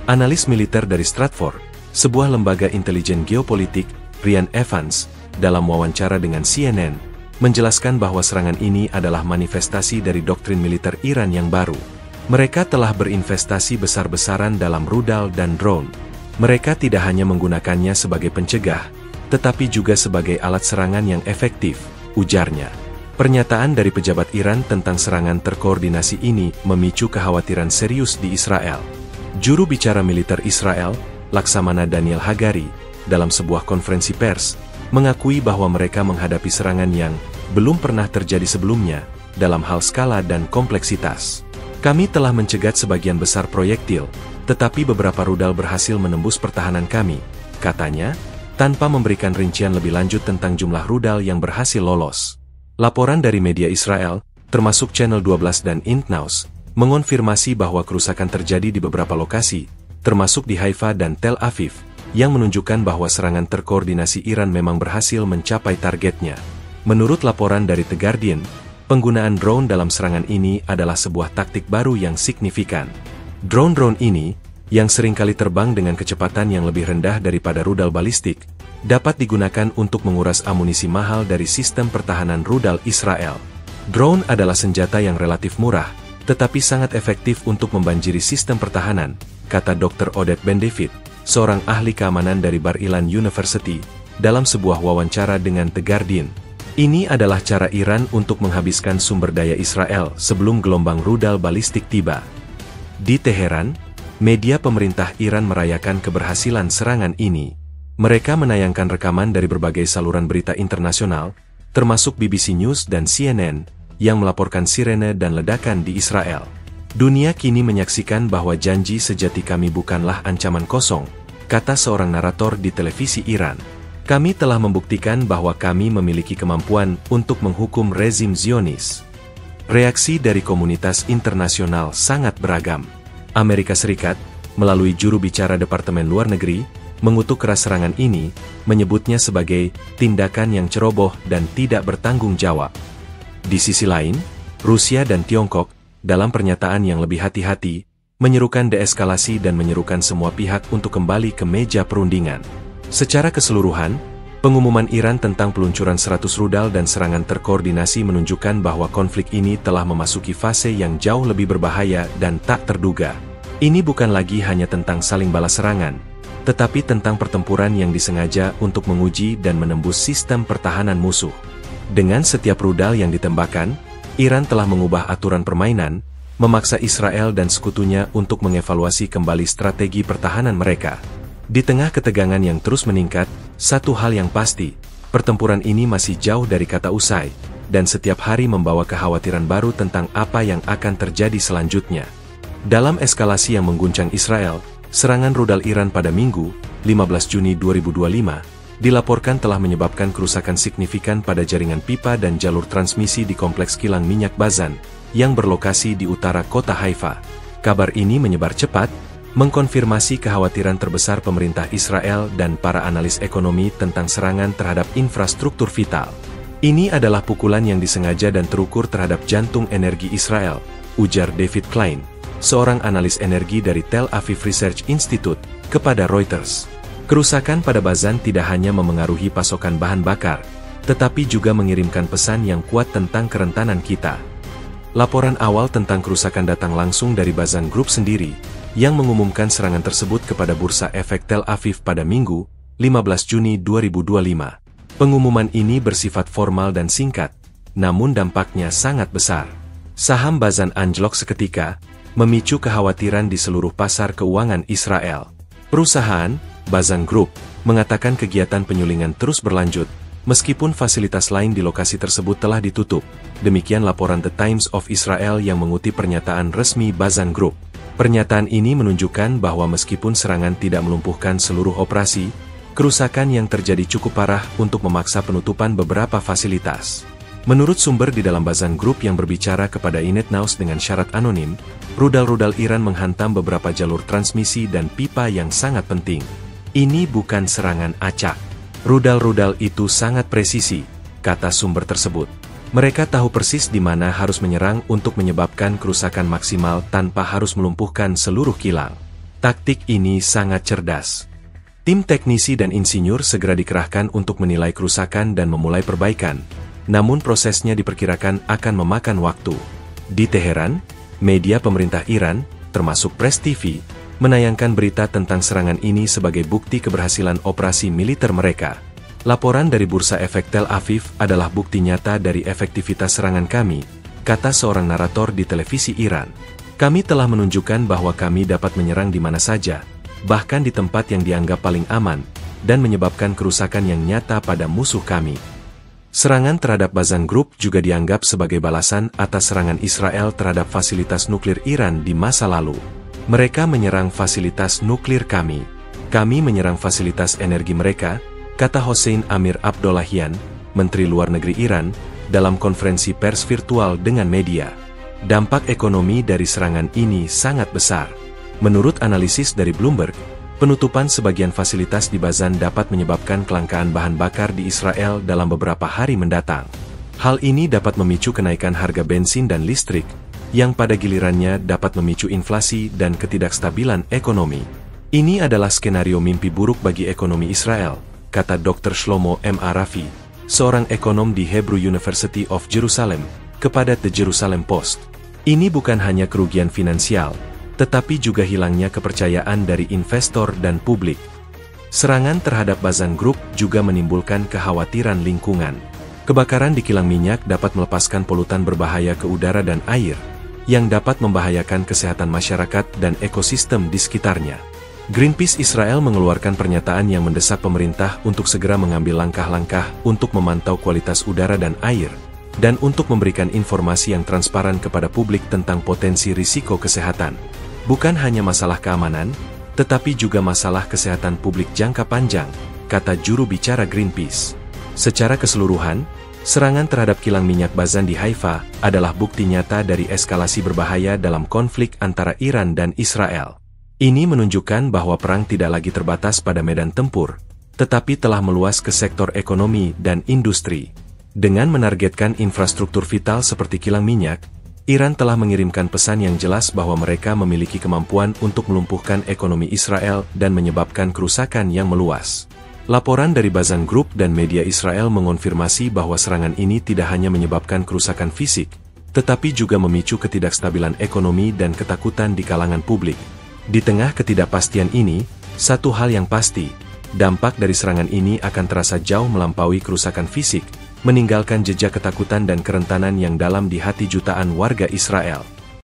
Analis militer dari Stratfor, sebuah lembaga intelijen geopolitik, Ryan Evans, dalam wawancara dengan CNN, menjelaskan bahwa serangan ini adalah manifestasi dari doktrin militer Iran yang baru. Mereka telah berinvestasi besar-besaran dalam rudal dan drone. Mereka tidak hanya menggunakannya sebagai pencegah, tetapi juga sebagai alat serangan yang efektif, ujarnya. Pernyataan dari pejabat Iran tentang serangan terkoordinasi ini memicu kekhawatiran serius di Israel. Juru bicara militer Israel, Laksamana Daniel Hagari, dalam sebuah konferensi pers, mengakui bahwa mereka menghadapi serangan yang belum pernah terjadi sebelumnya, dalam hal skala dan kompleksitas. Kami telah mencegat sebagian besar proyektil, tetapi beberapa rudal berhasil menembus pertahanan kami, katanya, tanpa memberikan rincian lebih lanjut tentang jumlah rudal yang berhasil lolos. Laporan dari media Israel, termasuk Channel 12 dan Intnaus, mengonfirmasi bahwa kerusakan terjadi di beberapa lokasi, termasuk di Haifa dan Tel Aviv, yang menunjukkan bahwa serangan terkoordinasi Iran memang berhasil mencapai targetnya. Menurut laporan dari The Guardian, penggunaan drone dalam serangan ini adalah sebuah taktik baru yang signifikan. Drone-drone ini, yang seringkali terbang dengan kecepatan yang lebih rendah daripada rudal balistik, dapat digunakan untuk menguras amunisi mahal dari sistem pertahanan rudal Israel. Drone adalah senjata yang relatif murah, tetapi sangat efektif untuk membanjiri sistem pertahanan, kata Dr. Oded Ben-David, seorang ahli keamanan dari Bar-Ilan University, dalam sebuah wawancara dengan The Guardian. Ini adalah cara Iran untuk menghabiskan sumber daya Israel sebelum gelombang rudal balistik tiba. Di Teheran, media pemerintah Iran merayakan keberhasilan serangan ini. Mereka menayangkan rekaman dari berbagai saluran berita internasional, termasuk BBC News dan CNN, yang melaporkan sirene dan ledakan di Israel. Dunia kini menyaksikan bahwa janji sejati kami bukanlah ancaman kosong, kata seorang narator di televisi Iran. Kami telah membuktikan bahwa kami memiliki kemampuan untuk menghukum rezim Zionis. Reaksi dari komunitas internasional sangat beragam. Amerika Serikat, melalui juru bicara Departemen Luar Negeri, mengutuk keras serangan ini, menyebutnya sebagai tindakan yang ceroboh dan tidak bertanggung jawab. Di sisi lain, Rusia dan Tiongkok, dalam pernyataan yang lebih hati-hati, menyerukan deeskalasi dan menyerukan semua pihak untuk kembali ke meja perundingan. Secara keseluruhan, pengumuman Iran tentang peluncuran 100 rudal dan serangan terkoordinasi menunjukkan bahwa konflik ini telah memasuki fase yang jauh lebih berbahaya dan tak terduga. Ini bukan lagi hanya tentang saling balas serangan, tetapi tentang pertempuran yang disengaja untuk menguji dan menembus sistem pertahanan musuh. Dengan setiap rudal yang ditembakkan, Iran telah mengubah aturan permainan, memaksa Israel dan sekutunya untuk mengevaluasi kembali strategi pertahanan mereka. Di tengah ketegangan yang terus meningkat, satu hal yang pasti, pertempuran ini masih jauh dari kata usai, dan setiap hari membawa kekhawatiran baru tentang apa yang akan terjadi selanjutnya. Dalam eskalasi yang mengguncang Israel, serangan rudal Iran pada Minggu, 15 Juni 2025, dilaporkan telah menyebabkan kerusakan signifikan pada jaringan pipa dan jalur transmisi di kompleks kilang minyak Bazan, yang berlokasi di utara kota Haifa. Kabar ini menyebar cepat, mengkonfirmasi kekhawatiran terbesar pemerintah Israel dan para analis ekonomi tentang serangan terhadap infrastruktur vital. Ini adalah pukulan yang disengaja dan terukur terhadap jantung energi Israel, ujar David Klein, seorang analis energi dari Tel Aviv Research Institute, kepada Reuters. Kerusakan pada Bazan tidak hanya memengaruhi pasokan bahan bakar, tetapi juga mengirimkan pesan yang kuat tentang kerentanan kita. Laporan awal tentang kerusakan datang langsung dari Bazan Group sendiri, yang mengumumkan serangan tersebut kepada Bursa Efek Tel Aviv pada Minggu, 15 Juni 2025. Pengumuman ini bersifat formal dan singkat, namun dampaknya sangat besar. Saham Bazan anjlok seketika, memicu kekhawatiran di seluruh pasar keuangan Israel. Perusahaan, Bazan Group, mengatakan kegiatan penyulingan terus berlanjut, meskipun fasilitas lain di lokasi tersebut telah ditutup. Demikian laporan The Times of Israel yang mengutip pernyataan resmi Bazan Group. Pernyataan ini menunjukkan bahwa meskipun serangan tidak melumpuhkan seluruh operasi, kerusakan yang terjadi cukup parah untuk memaksa penutupan beberapa fasilitas. Menurut sumber di dalam Bazan Group yang berbicara kepada Intnaus dengan syarat anonim, rudal-rudal Iran menghantam beberapa jalur transmisi dan pipa yang sangat penting. Ini bukan serangan acak. Rudal-rudal itu sangat presisi, kata sumber tersebut. Mereka tahu persis di mana harus menyerang untuk menyebabkan kerusakan maksimal tanpa harus melumpuhkan seluruh kilang. Taktik ini sangat cerdas. Tim teknisi dan insinyur segera dikerahkan untuk menilai kerusakan dan memulai perbaikan. namun prosesnya diperkirakan akan memakan waktu. Di Teheran, media pemerintah Iran, termasuk Press TV, menayangkan berita tentang serangan ini sebagai bukti keberhasilan operasi militer mereka. Laporan dari Bursa Efek Tel Aviv adalah bukti nyata dari efektivitas serangan kami, kata seorang narator di televisi Iran. Kami telah menunjukkan bahwa kami dapat menyerang di mana saja, bahkan di tempat yang dianggap paling aman, dan menyebabkan kerusakan yang nyata pada musuh kami. Serangan terhadap Bazan Group juga dianggap sebagai balasan atas serangan Israel terhadap fasilitas nuklir Iran di masa lalu. Mereka menyerang fasilitas nuklir kami. Kami menyerang fasilitas energi mereka, kata Hossein Amir Abdollahian, Menteri Luar Negeri Iran, dalam konferensi pers virtual dengan media. Dampak ekonomi dari serangan ini sangat besar. Menurut analisis dari Bloomberg, penutupan sebagian fasilitas di Bazan dapat menyebabkan kelangkaan bahan bakar di Israel dalam beberapa hari mendatang. Hal ini dapat memicu kenaikan harga bensin dan listrik, yang pada gilirannya dapat memicu inflasi dan ketidakstabilan ekonomi. Ini adalah skenario mimpi buruk bagi ekonomi Israel, kata Dr. Shlomo M. Arafi, seorang ekonom di Hebrew University of Jerusalem, kepada The Jerusalem Post. Ini bukan hanya kerugian finansial, tetapi juga hilangnya kepercayaan dari investor dan publik. Serangan terhadap Bazan Group juga menimbulkan kekhawatiran lingkungan. Kebakaran di kilang minyak dapat melepaskan polutan berbahaya ke udara dan air, yang dapat membahayakan kesehatan masyarakat dan ekosistem di sekitarnya. Greenpeace Israel mengeluarkan pernyataan yang mendesak pemerintah untuk segera mengambil langkah-langkah untuk memantau kualitas udara dan air, dan untuk memberikan informasi yang transparan kepada publik tentang potensi risiko kesehatan. Bukan hanya masalah keamanan, tetapi juga masalah kesehatan publik jangka panjang, kata juru bicara Greenpeace. Secara keseluruhan, serangan terhadap kilang minyak Bazan di Haifa adalah bukti nyata dari eskalasi berbahaya dalam konflik antara Iran dan Israel. Ini menunjukkan bahwa perang tidak lagi terbatas pada medan tempur, tetapi telah meluas ke sektor ekonomi dan industri. Dengan menargetkan infrastruktur vital seperti kilang minyak, Iran telah mengirimkan pesan yang jelas bahwa mereka memiliki kemampuan untuk melumpuhkan ekonomi Israel dan menyebabkan kerusakan yang meluas. Laporan dari Bazan Group dan media Israel mengonfirmasi bahwa serangan ini tidak hanya menyebabkan kerusakan fisik, tetapi juga memicu ketidakstabilan ekonomi dan ketakutan di kalangan publik. Di tengah ketidakpastian ini, satu hal yang pasti, dampak dari serangan ini akan terasa jauh melampaui kerusakan fisik, meninggalkan jejak ketakutan dan kerentanan yang dalam di hati jutaan warga Israel.